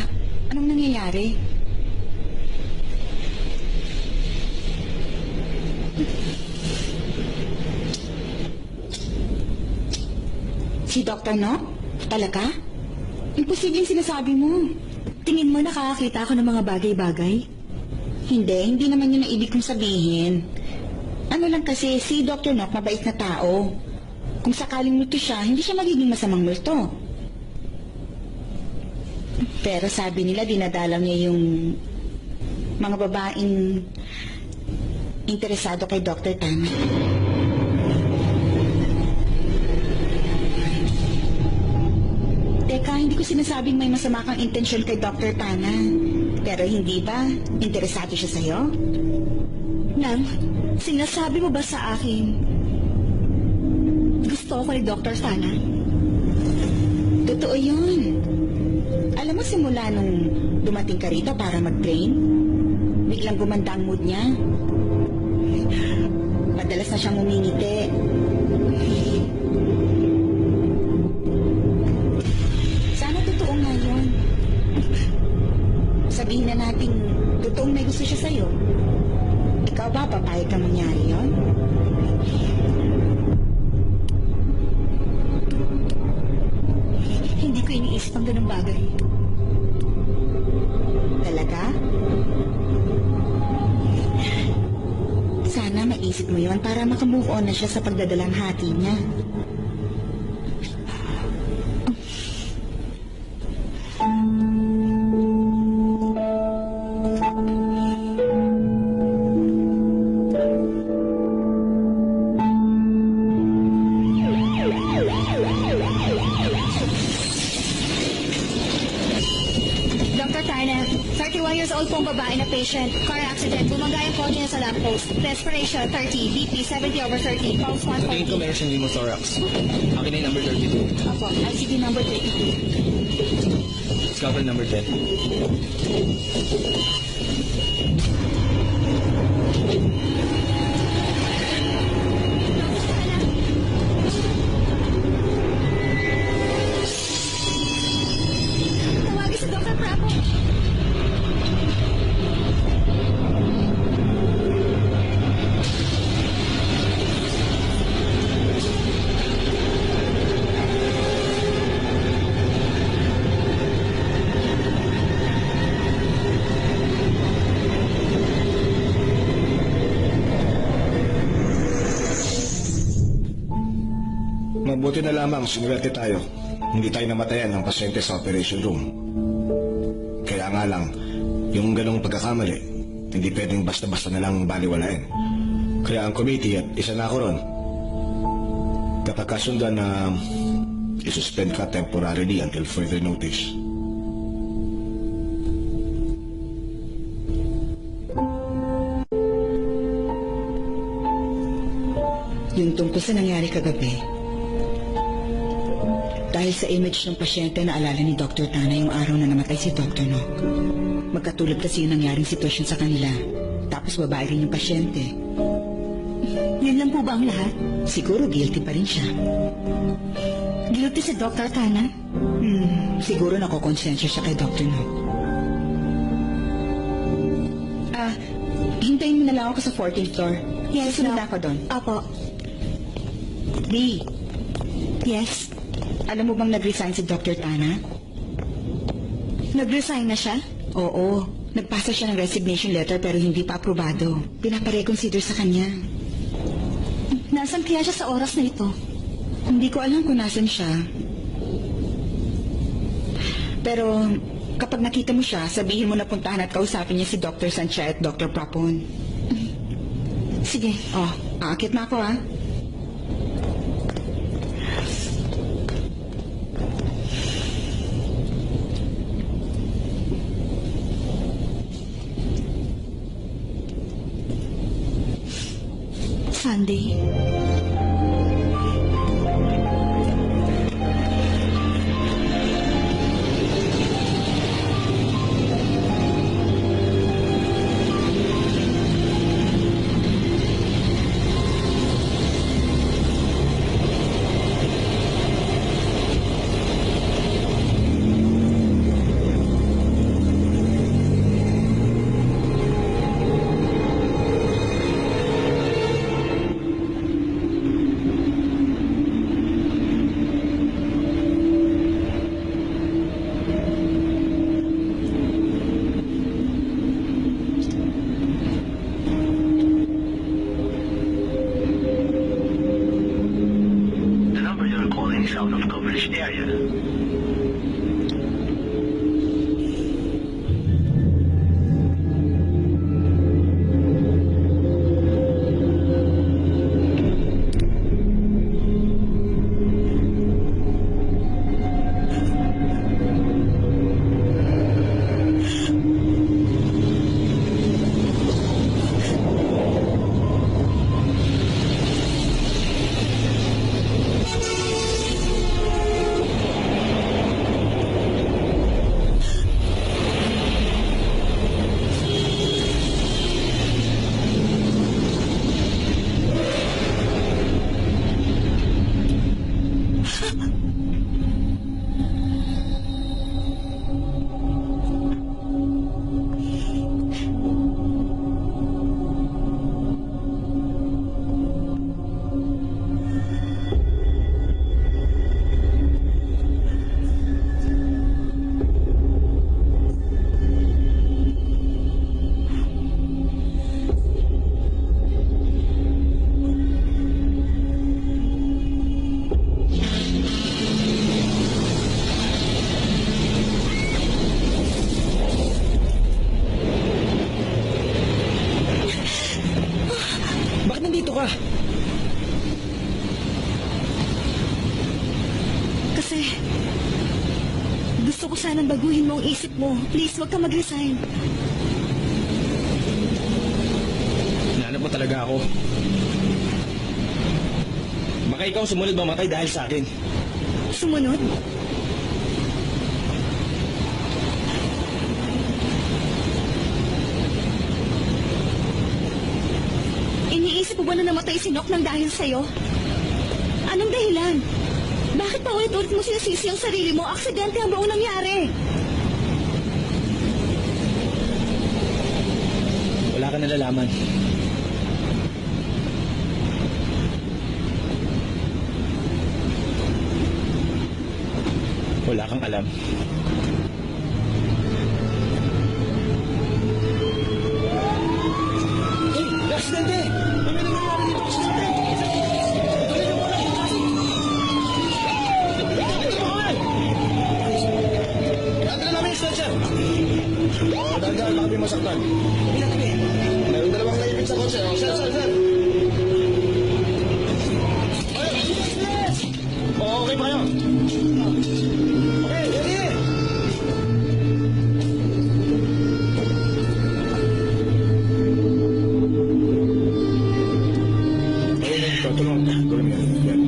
Anong nangyayari? Si Dr. No? Talaga? Imposibleng sinasabi mo. Tingin mo nakakakita ako ng mga bagay-bagay? Hindi naman yun ang ibig kong sabihin. Ano lang kasi, si Dr. Nock mabait na tao. Kung sakaling multo siya, hindi siya magiging masamang multo. Pero sabi nila, dinadalaw niya yung mga babaeng interesado kay Dr. Tana. Teka, hindi ko sinasabing may masama kang intensyon kay Dr. Tana. Pero hindi ba? Interesado siya sa'yo? Nang, sinasabi mo ba sa akin gusto ko ni Dr. Tana? Totoo yun. Alam mo, simula nung dumating ka rito para mag-train, biglang gumanda ang mood niya. Madalas na siyang umingiti. Sana totoo nga yun. Sabihin na natin, totoong may gusto siya sa'yo. Ikaw ba, papayag ka mangyari yun? Hindi ko iniisip ang ganung bagay. Talaga? Sana maisip mo yon para makamove on na siya sa pagdadalang hati niya. Dr. Tana, 31 years old pong babae na patient. Car accident. Bumangga yung kotse niya sa lamppost. Respiration 30, BP 70/30, pulse Tingin ko 140. meron siyang pneumothorax. Akin na yung number 32. Opo, ICD number 32. Scalpel number 10. Tawagin si Dr. Bravo. Mabuti na lamang sinuwerte tayo. Hindi tayo namatayan ng pasyente sa operation room. Kaya nga lang, yung ganong pagkakamali, hindi pwedeng basta-basta na lang baliwalain. Kaya ang committee at isa na ako ron, kapag kasundan na isuspend ka temporarily until further notice. Yung tungkol sa nangyari kagabi, dahil sa image ng pasyente na alala ni Dr. Tana yung araw na namatay si Dr. Nock. Magkatulad kasi yung nangyaring sitwasyon sa kanila. Tapos babae rin yung pasyente. Yun lang po ba ang lahat? Siguro guilty pa rin siya. Guilty si Dr. Tana? Siguro nakokonsensya siya kay Dr. Nock. Hintayin mo na lang ako sa 14th floor. Yes, Susunod no. na ako doon. Apo. Lee, Yes. alam mo bang nag-resign si Dr. Tana? Nag-resign na siya? Oo. Nagpasa siya ng resignation letter pero hindi pa aprobado. Pinapareconsider sa kanya. Nasaan kaya siya sa oras na ito? Hindi ko alam kung nasan siya. Pero kapag nakita mo siya, sabihin mo na puntahan at kausapin niya si Dr. Sanchez at Dr. Prapon. Sige. Oh, aakit na ako ah. Sunday. Gusto ko sanang baguhin mo ang isip mo. Please, huwag ka mag-resign. Hinahanap mo talaga ako. Baka ikaw sumunod mamatay dahil sa akin. Sumunod? Iniisip mo ba na namatay si Nock nang dahil sa'yo? Anong dahilan? Bakit pa ulit-ulit mo sinasisi ang sarili mo? Aksidente ang buong nangyari. Wala ka nalalaman. Wala kang alam. Hey, aksidente! May nangyayari dito sa sasakyan! Tuloy na muna! Andala namin yung stretcher! Dahan-dahan, baka may masaktan. Meron dalawang naipit sa kotse. Sir! Okay pa kayo? Okay, ready! Tulungan na. Gawin mo yan.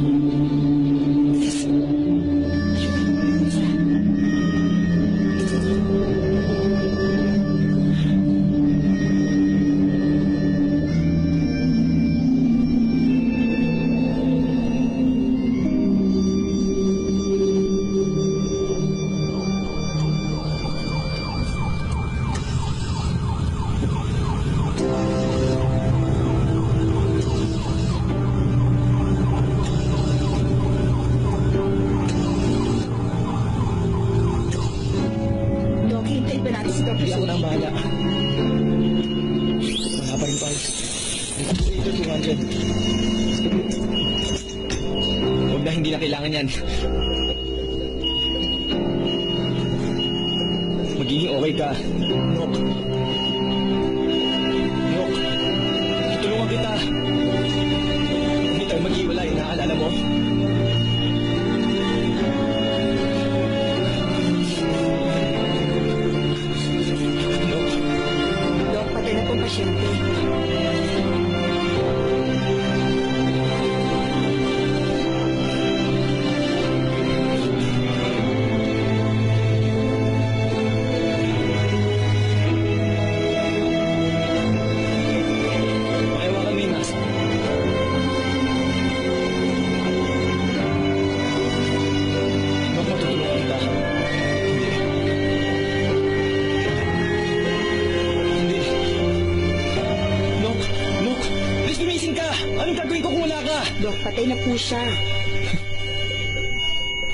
Dok, hintayin pa natin si Dr. Hindi ako na Suki. bahala. Wala pa rin pulse. Ito 200. Huwag na, hindi na kailangan yan. Magiging okay ka. Nok. Nok. Tutulungan kita. Hindi tayo maghiwalay. Naaalala mo? Nok. Dok, patay na pong pasyente. Pakihawakan mo yung mask. Nok, matutulungan kita. Hindi. Nok! Nok! Please, gumising ka! Anong gagawin ko kung wala ka? Dok, patay na po siya.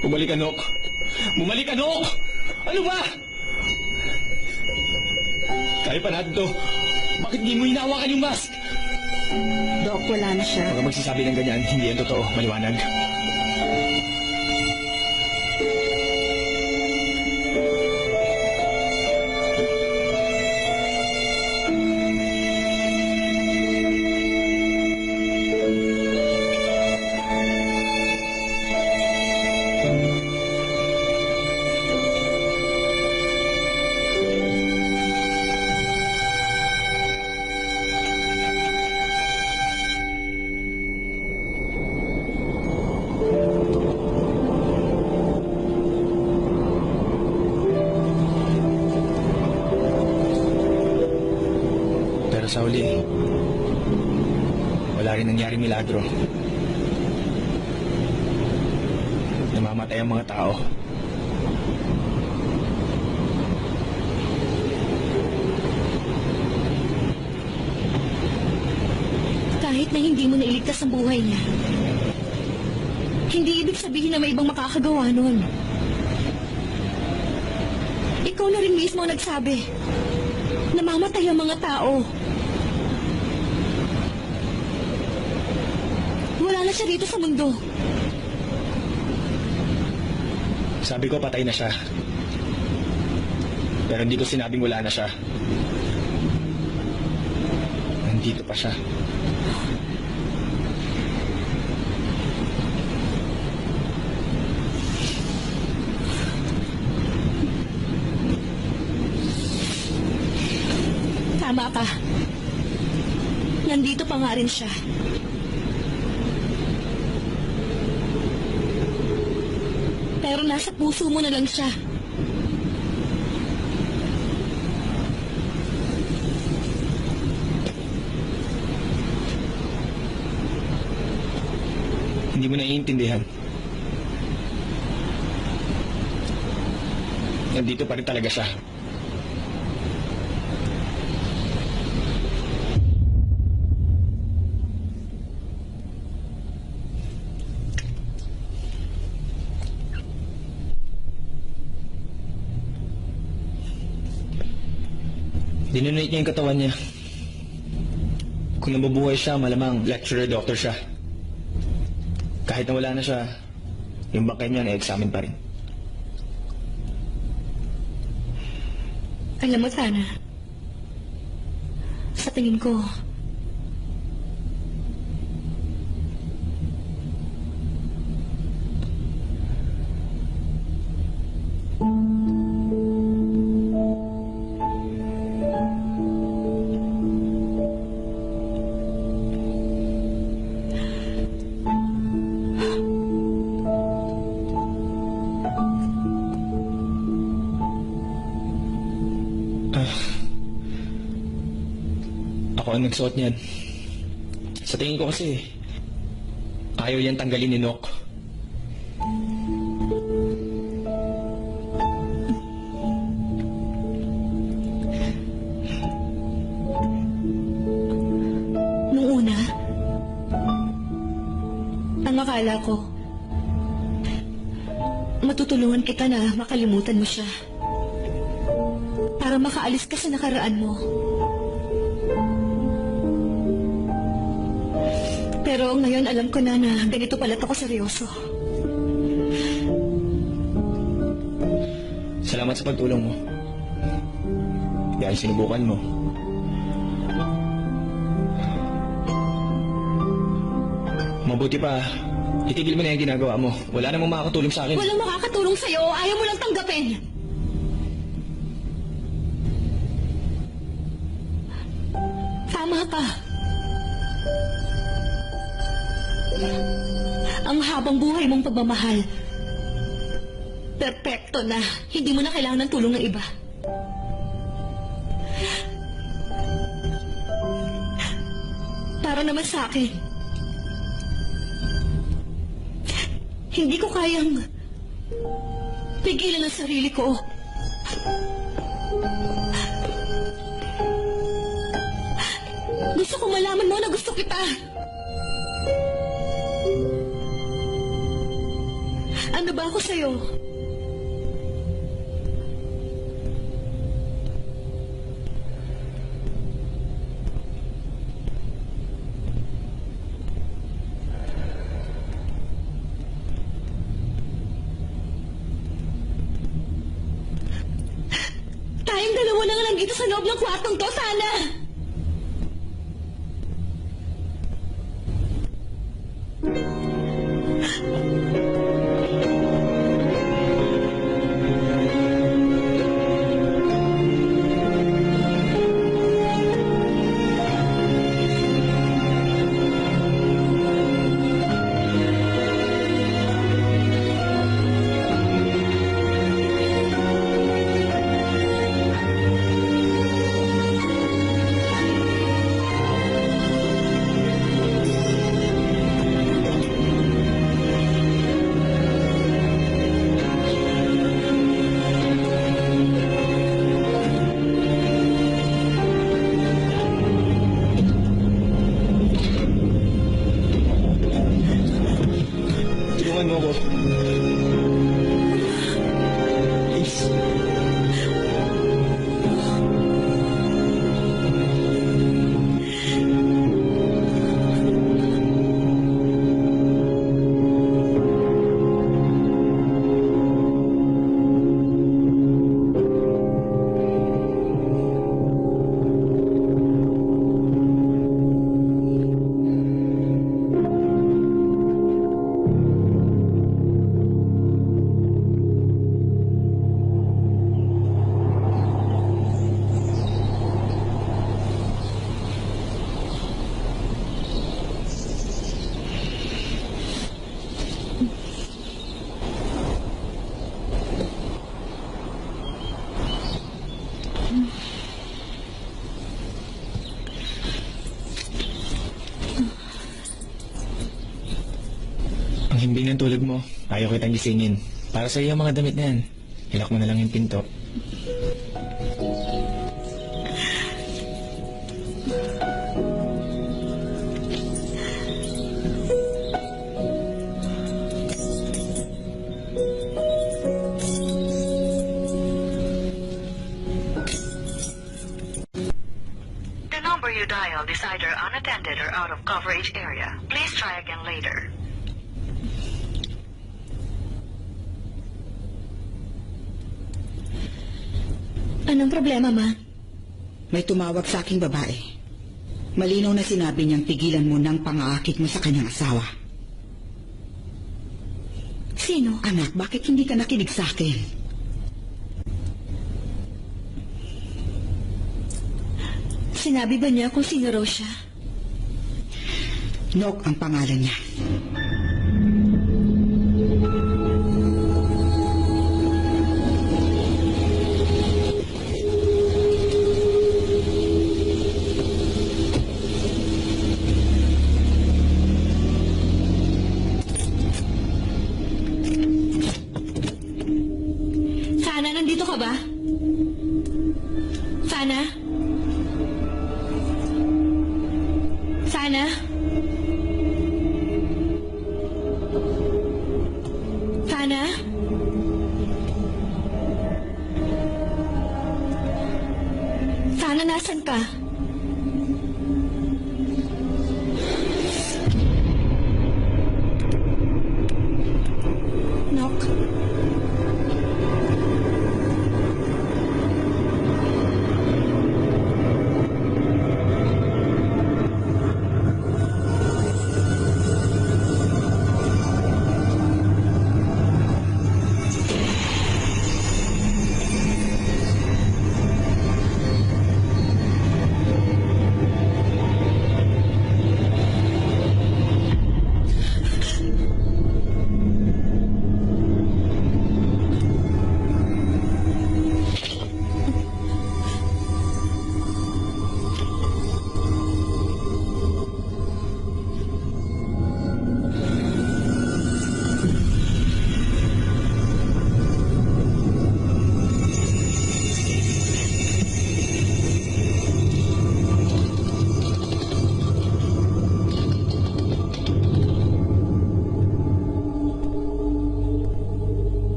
Bumalik ka, Nok! Bumalik ka, Nok! Ano ba? Kaya pa natin to. Bakit di mo hinahawakan yung mask? Dok, wala na siya. Huwag ka magsasabi ng ganyan. Hindi yan totoo. Maliwanag. Pero sa huli, wala rin nangyaring milagro. Namamatay ang mga tao. Kahit na hindi mo nailigtas ang buhay niya, hindi ibig sabihin na may ibang makakagawa nun. Ikaw na rin mismo ang nagsabi. Namamatay ang mga tao. Wala na siya rito sa mundo. Sabi ko patay na siya. Pero hindi ko sinabing wala na siya. Nandito pa siya. Tama ka. Nandito pa nga rin siya. Pero nasa puso mo na lang siya. Hindi mo naiintindihan. Nandito pa rin talaga siya. Dinonate niya yung katawan niya. Kung nabubuhay siya, malamang lecturer doctor siya. Kahit na wala na siya, yung bangkay niya na-examine pa rin. Alam mo, Tana, sa tingin ko, Ako ang nagsuot niyan. Sa tingin ko kasi, ayaw yan tanggalin ni Nock. nung una, ang akala ko, matutulungan kita na makalimutan mo siya. Para makaalis ka sa nakaraan mo. Pero ngayon alam ko na ganito pala't ako seryoso. Salamat sa pagtulong mo. Dahil sinubukan mo. Mabuti pa, itigil mo na yung ginagawa mo. Wala namang makakatulong sa akin. Walang makakatulong sa'yo. Ayaw mo lang tanggapin. Tama ka. Ang habang buhay mong pagmamahal, perpekto na. Hindi mo na kailangan ng tulong ng iba. Para naman sa akin, hindi ko kayang pigilan ang sarili ko. Gusto ko malaman mo na gusto kita. Ano ba ako sa'yo? Tayong dalawa na nga lang dito sa loob ng kwartong to, sana! ng tulog mo. Ayaw kitang gisingin. Para sa iyo ang mga damit na yan. Ilak mo na lang yung pinto. The number you dialed is either unattended or out of coverage area. Please try again later. Anong problema, Ma? May tumawag sa aking babae. Malinaw na sinabi niyang tigilan mo ng pang-aakit mo sa kanyang asawa. Sino? Anak, bakit hindi ka nakinig sa akin? Sinabi ba niya kung sino raw siya? Nok ang pangalan niya. Sana, nandito ka ba? Sana? Sana? Sana? Sana, nasan ka? Nok?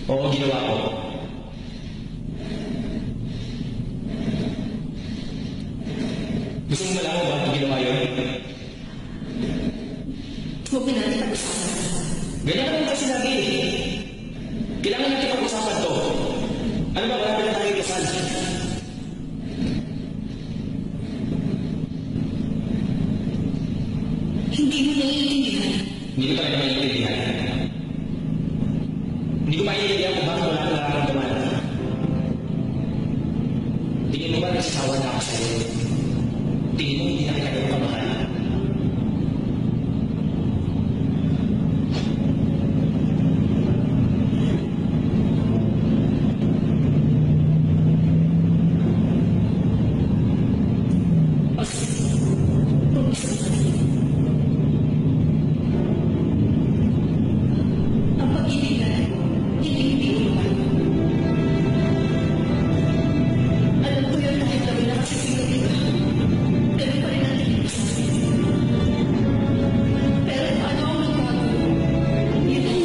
Oo, ginawa ko. Gusto mo malaman bakit ko ginawa yun? Huwag na natin pag-usapan. Ganyan ka naman kasi lagi eh. Kailangan natin pag-usapan to. Ano ba, wala pa na tayo kasal? Hindi mo naiintindihan. Hindi ko talaga maintindihan. Hindi ko maintindihan kung bakit wala ka nararamdaman. Tingin mo ba nagsasawa na ako sa'yo? Tingin mo hindi na kita ganun kamahal? Ang pag-ibig natin, hindi umaman. Alam ko yun kahit lagi na kasi sinunod ka. Ganun pa rin natin yung usasin. Pero kung ano ang magbago, yun ang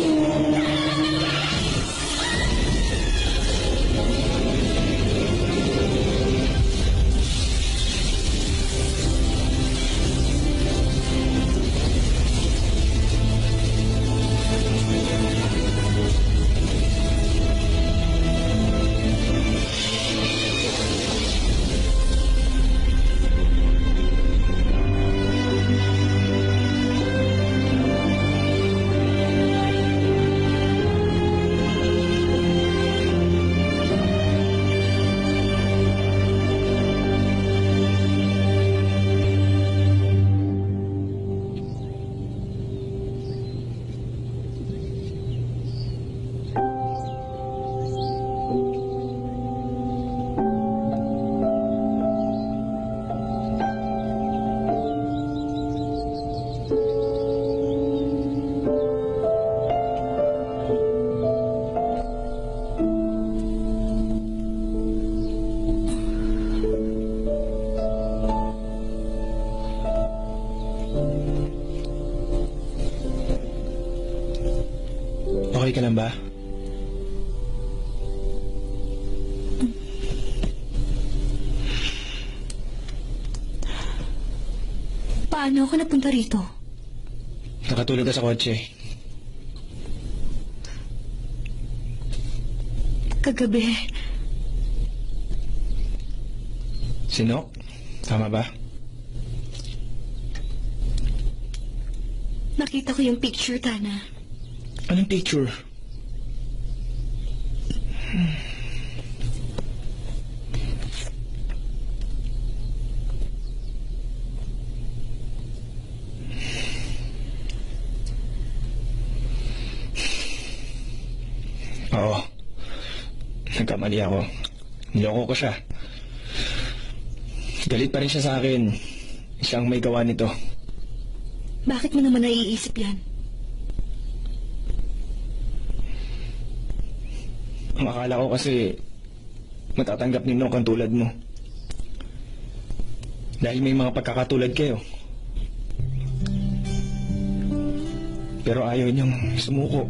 Okay ka lang ba? Paano ako napunta rito? Nakatulog ka sa kotse. Kagabi, Sinok? Tama ba? nakita ko yung picture, Tana. Anong picture? Oo. Nagkamali ako. Niloko ko siya. Galit pa rin siya sa akin. Siya ang may gawa nito. Bakit mo naman naiisip yan? Ang akala ko kasi matatanggap ni Nok ang tulad mo. Dahil may mga pagkakatulad kayo. Pero ayaw niyang sumuko.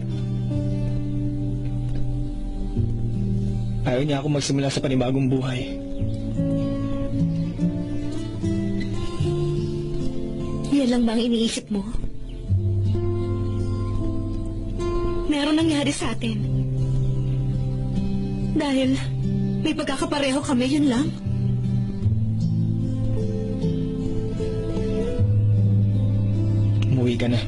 Ayaw niya ako magsimula sa panibagong buhay. Yan lang ba ang iniisip mo? Meron nangyari sa atin. Dahil may pagkakapareho kami, yun lang. Umuwi ka na.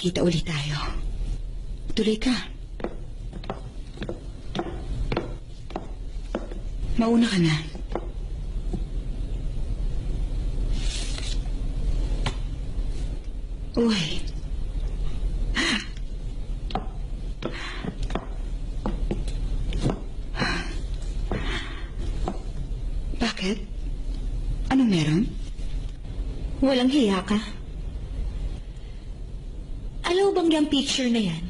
magkita ulit tayo. Tuloy ka. Mauna ka na. Uy. Bakit? Anong meron? Walang hiya ka. Alam mo bang yung picture na yan?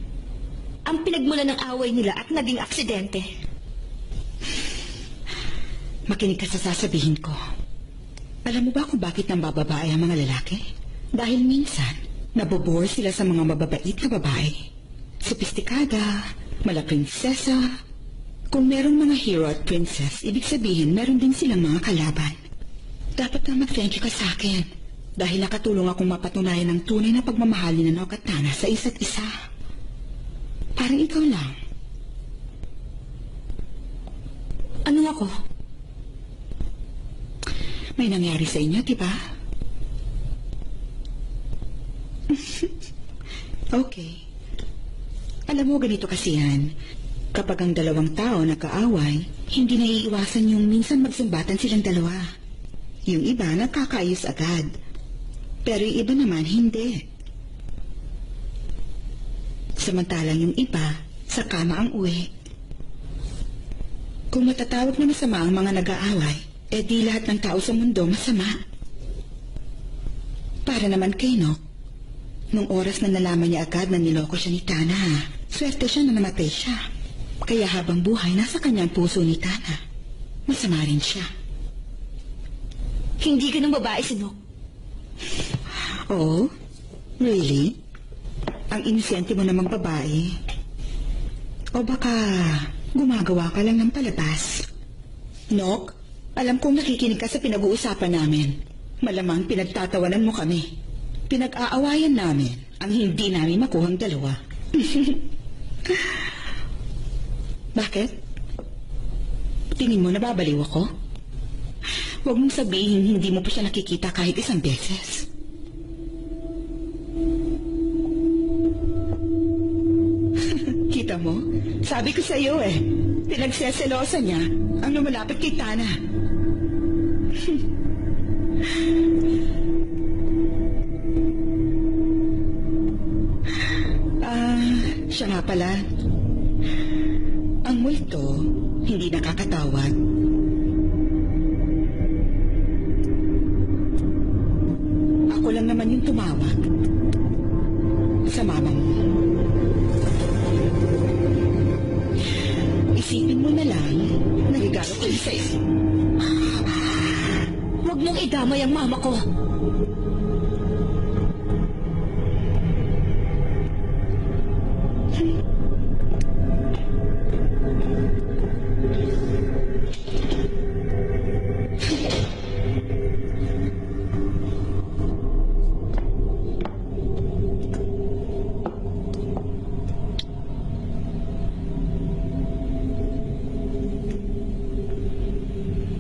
Ang pinagmula ng away nila at naging aksidente. Makinig ka sa sasabihin ko. Alam mo ba kung bakit nang bababae ang mga lalaki? Dahil minsan, nabobore sila sa mga mababait na babae. Sopistikada, malaprinsesa. Kung merong mga hero at princess, ibig sabihin meron din silang mga kalaban. Dapat na mag-thank you ka sa akin. Dahil nakatulong akong mapatunayan ng tunay na pagmamahal ni Nanok at Tana sa isa't isa. Parang ikaw lang. Ano ako? May nangyari sa inyo, di ba? Okay. Alam mo, ganito kasi yan. Kapag ang dalawang tao nagkaaway, hindi naiiwasan yung minsan magsumbatan silang dalawa. Yung iba nagkakaayos agad. Pero yung iba naman hindi. Samantalang yung iba, sa kama ang uwi. Kung matatawag na masama ang mga nag-aaway, eh di lahat ng tao sa mundo masama. Para naman kay Nok, nung oras na nalaman niya agad na niloko siya ni Tana, swerte siya na namatay siya. Kaya habang buhay, nasa kanyang puso ni Tana. Masama rin siya. Hindi ka ng babae, si Nok. Oh? Really? Ang inosente mo namang babae. O baka gumagawa ka lang ng palabas. Nok, alam kong nakikinig ka sa pinag-uusapan namin. Malamang pinagtatawanan mo kami. Pinag-aawayan namin ang hindi namin makuhang dalawa. Bakit? Tingin mo nababaliw ako? Huwag mong sabihin hindi mo pa siya nakikita kahit isang beses. Kita mo? Sabi ko sa iyo eh. Pinagseselosa niya ang lumalapit kay Tana. Siya nga pala. Ang multo, hindi nakakatawag. Ako lang naman yung tumawag. Sa mama mo. Isipin mo na lang, nagigalo ko sa'yo. Huwag mong idamay ang mama ko.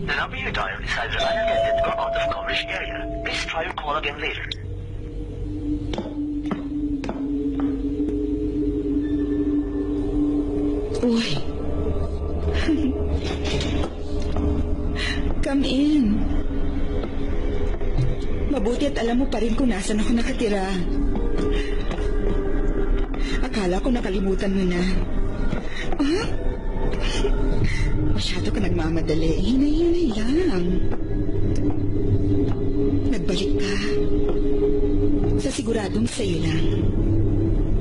The number you dialed is either unattended or out of coverage area. Please try your call again later. Uy. Come in. Mabuti at alam mo pa rin kung nasan ako nakatira. Akala ko nakalimutan mo na. Ah? Masyado ka nagmamadali. Hinay-hinay lang. Nagbalik ka. Sa siguradong sa'yo lang.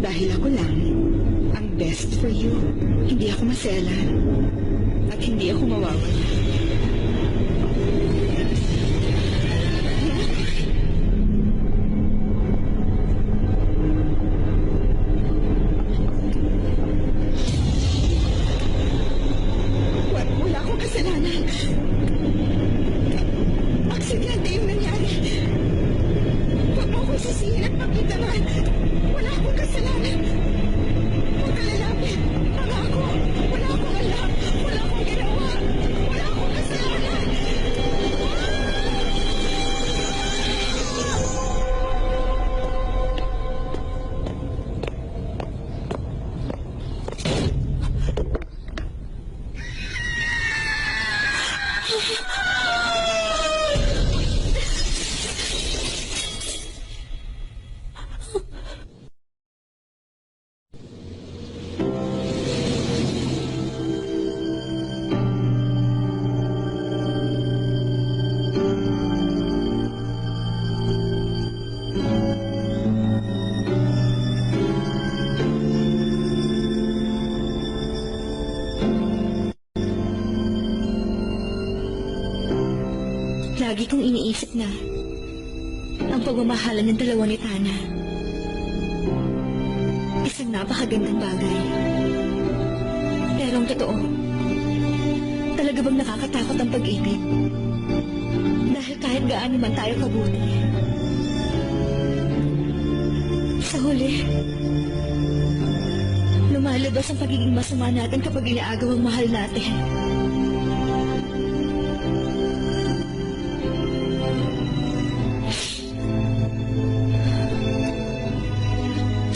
Dahil ako lang ang best for you. Hindi ako maselan. At hindi ako mawawala. Wala akong kasalanan. Aksidente yung nangyari. Huwag mo akong sisihin at magkitangan. Wala akong kasalanan. Huwag ka lalapit. Pangako. Wala akong alam. Wala akong ginawa. Wala akong kasalanan. Lagi kong iniisip na ang pagmamahalan ng dalawa ni Tana. Isang napakagandang bagay. Pero ang totoo, talaga bang nakakatakot ang pag-ibig? Dahil kahit gaano man tayo kabuti, sa huli, lumalabas ang pagiging masama natin kapag inaagaw ang mahal natin.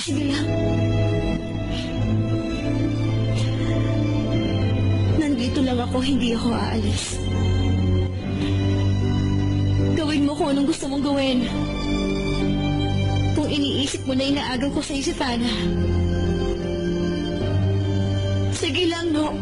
Sige lang. Nandito lang ako, hindi ako aalis. Gawin mo kung anong gusto mong gawin. Kung iniisip mo na inaagaw ko sa'yo si Tana. Sige lang, no?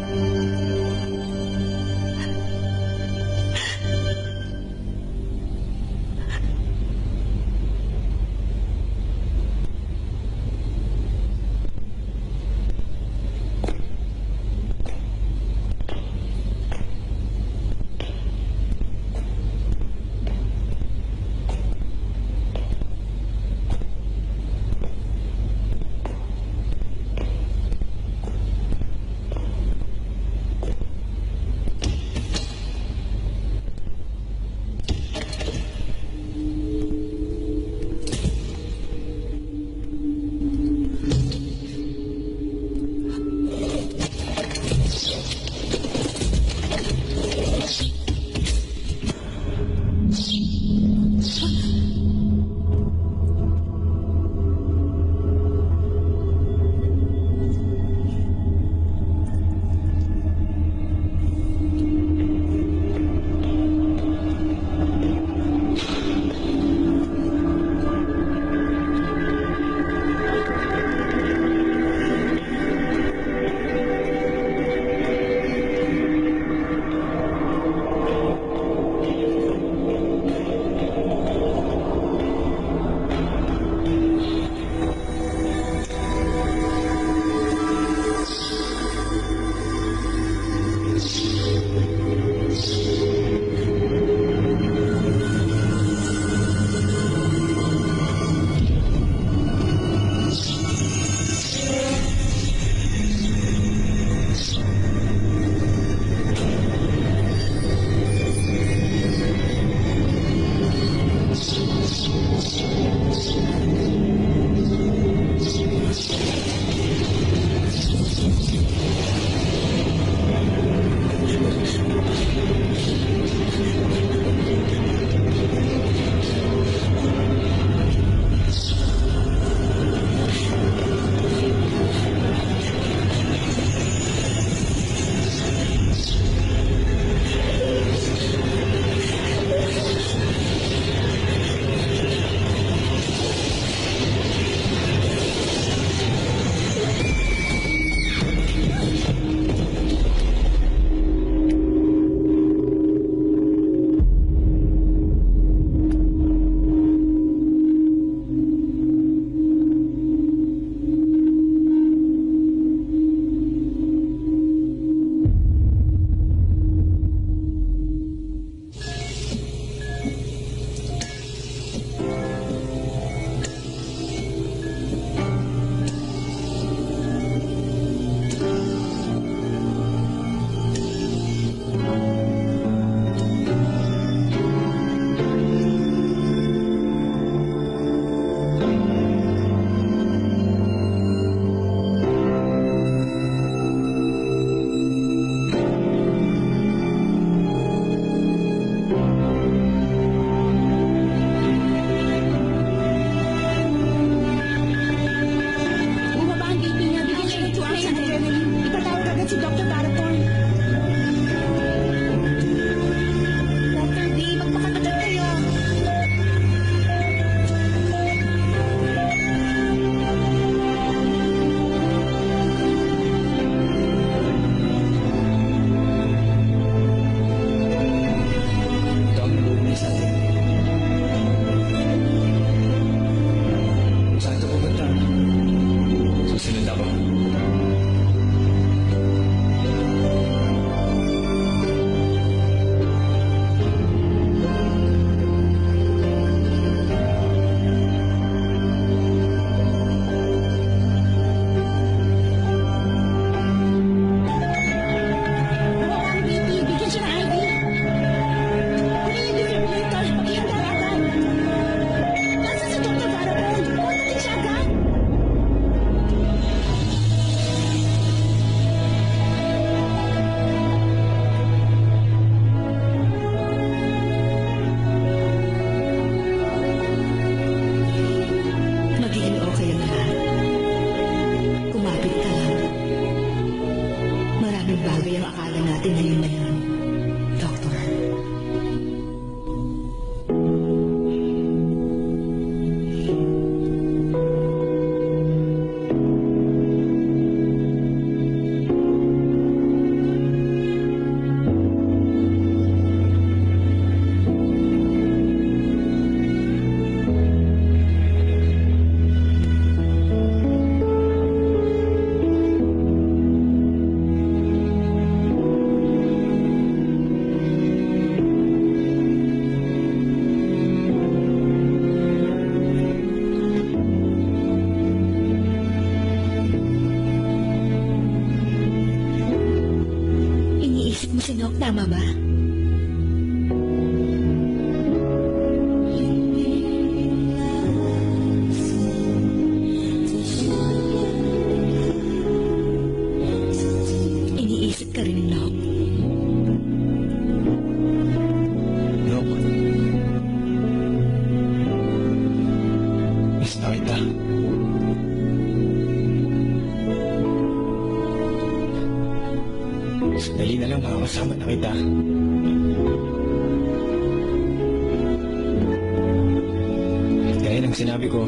Gaya ng sinabi ko,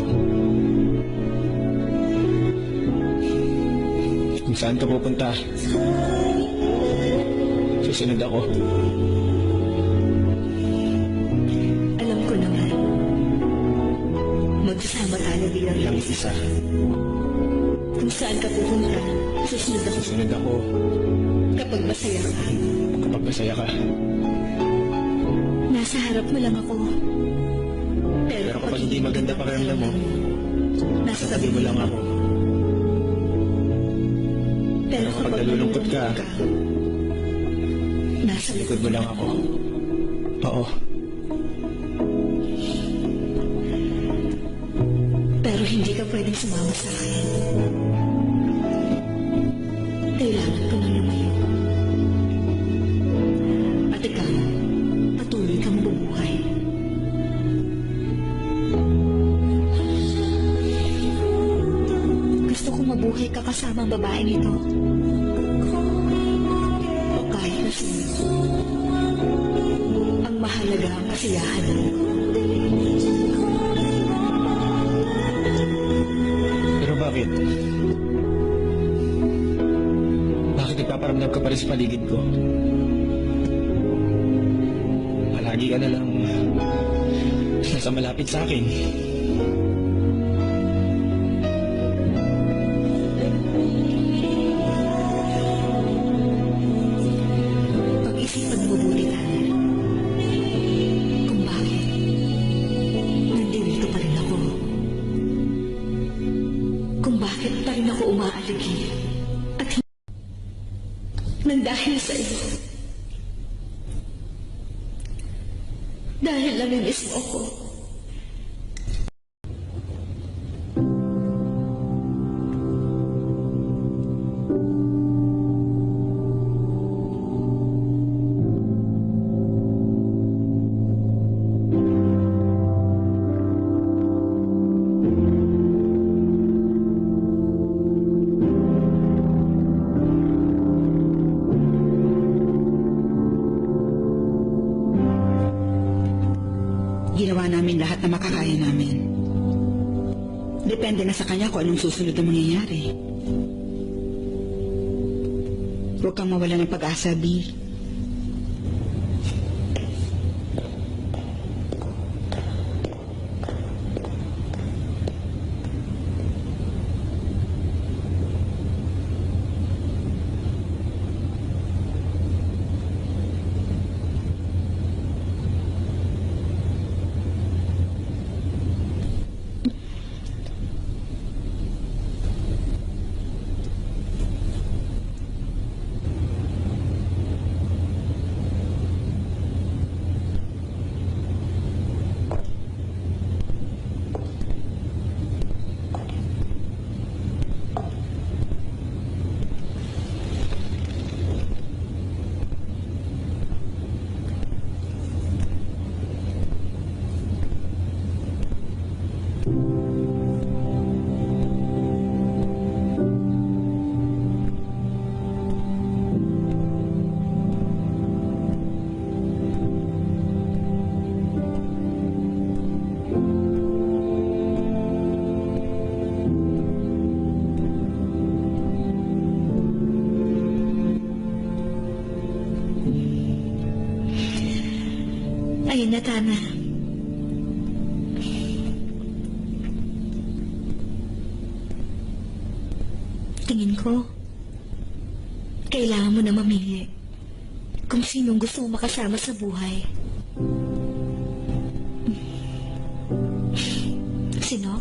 kung saan ka pupunta, susunod ako. Alam ko naman. Magsasama tayo bilang Bilang isa, kung saan ka pupunta, susunod ako susunod ako kapag masaya ka. kapag masaya ka. Nasa harap mo lang ako. Pero kapag hindi maganda pakiramdam mo, nasa tabi mo lang ako. Pero kapag nalulungkot ka, nasa likod mo lang ako. Oo. Pero hindi ka pwedeng sumama sa akin. Kailangan ko na lumayo. At ikaw, patuloy kang bumuhay. Gusto kong mabuhay ka kasama ang babaeng ito. O kahit na sino. Ang mahalaga ang kasiyahan mo. Pero bakit? Bakit nagpaparamdam ka pa rin sa paligid ko? Palagi ka na lang nasa malapit sa akin. Pag-isipan mo mabuti tayo. Kung bakit nandito pa rin ako. Kung bakit pa rin ako umaaligi. At nang dahil sa iyo. Dahil namimiss mo ako. Ginawa namin lahat na makakaya namin. Depende na sa kanya kung anong susunod na mangyayari. Huwag kang mawala ng pag-asa, Bill. Ayun na, Tana. Tingin ko, kailangan mo na mamili kung sinong gusto mo makasama sa buhay. Sino?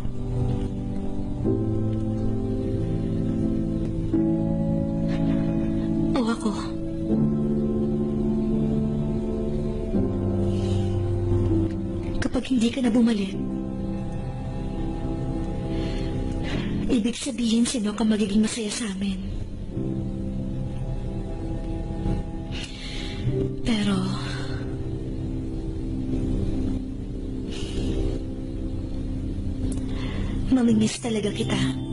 O ako? Kapag hindi ka na bumalik, ibig sabihin sino ka magiging masaya sa amin. Pero, mamimiss talaga kita.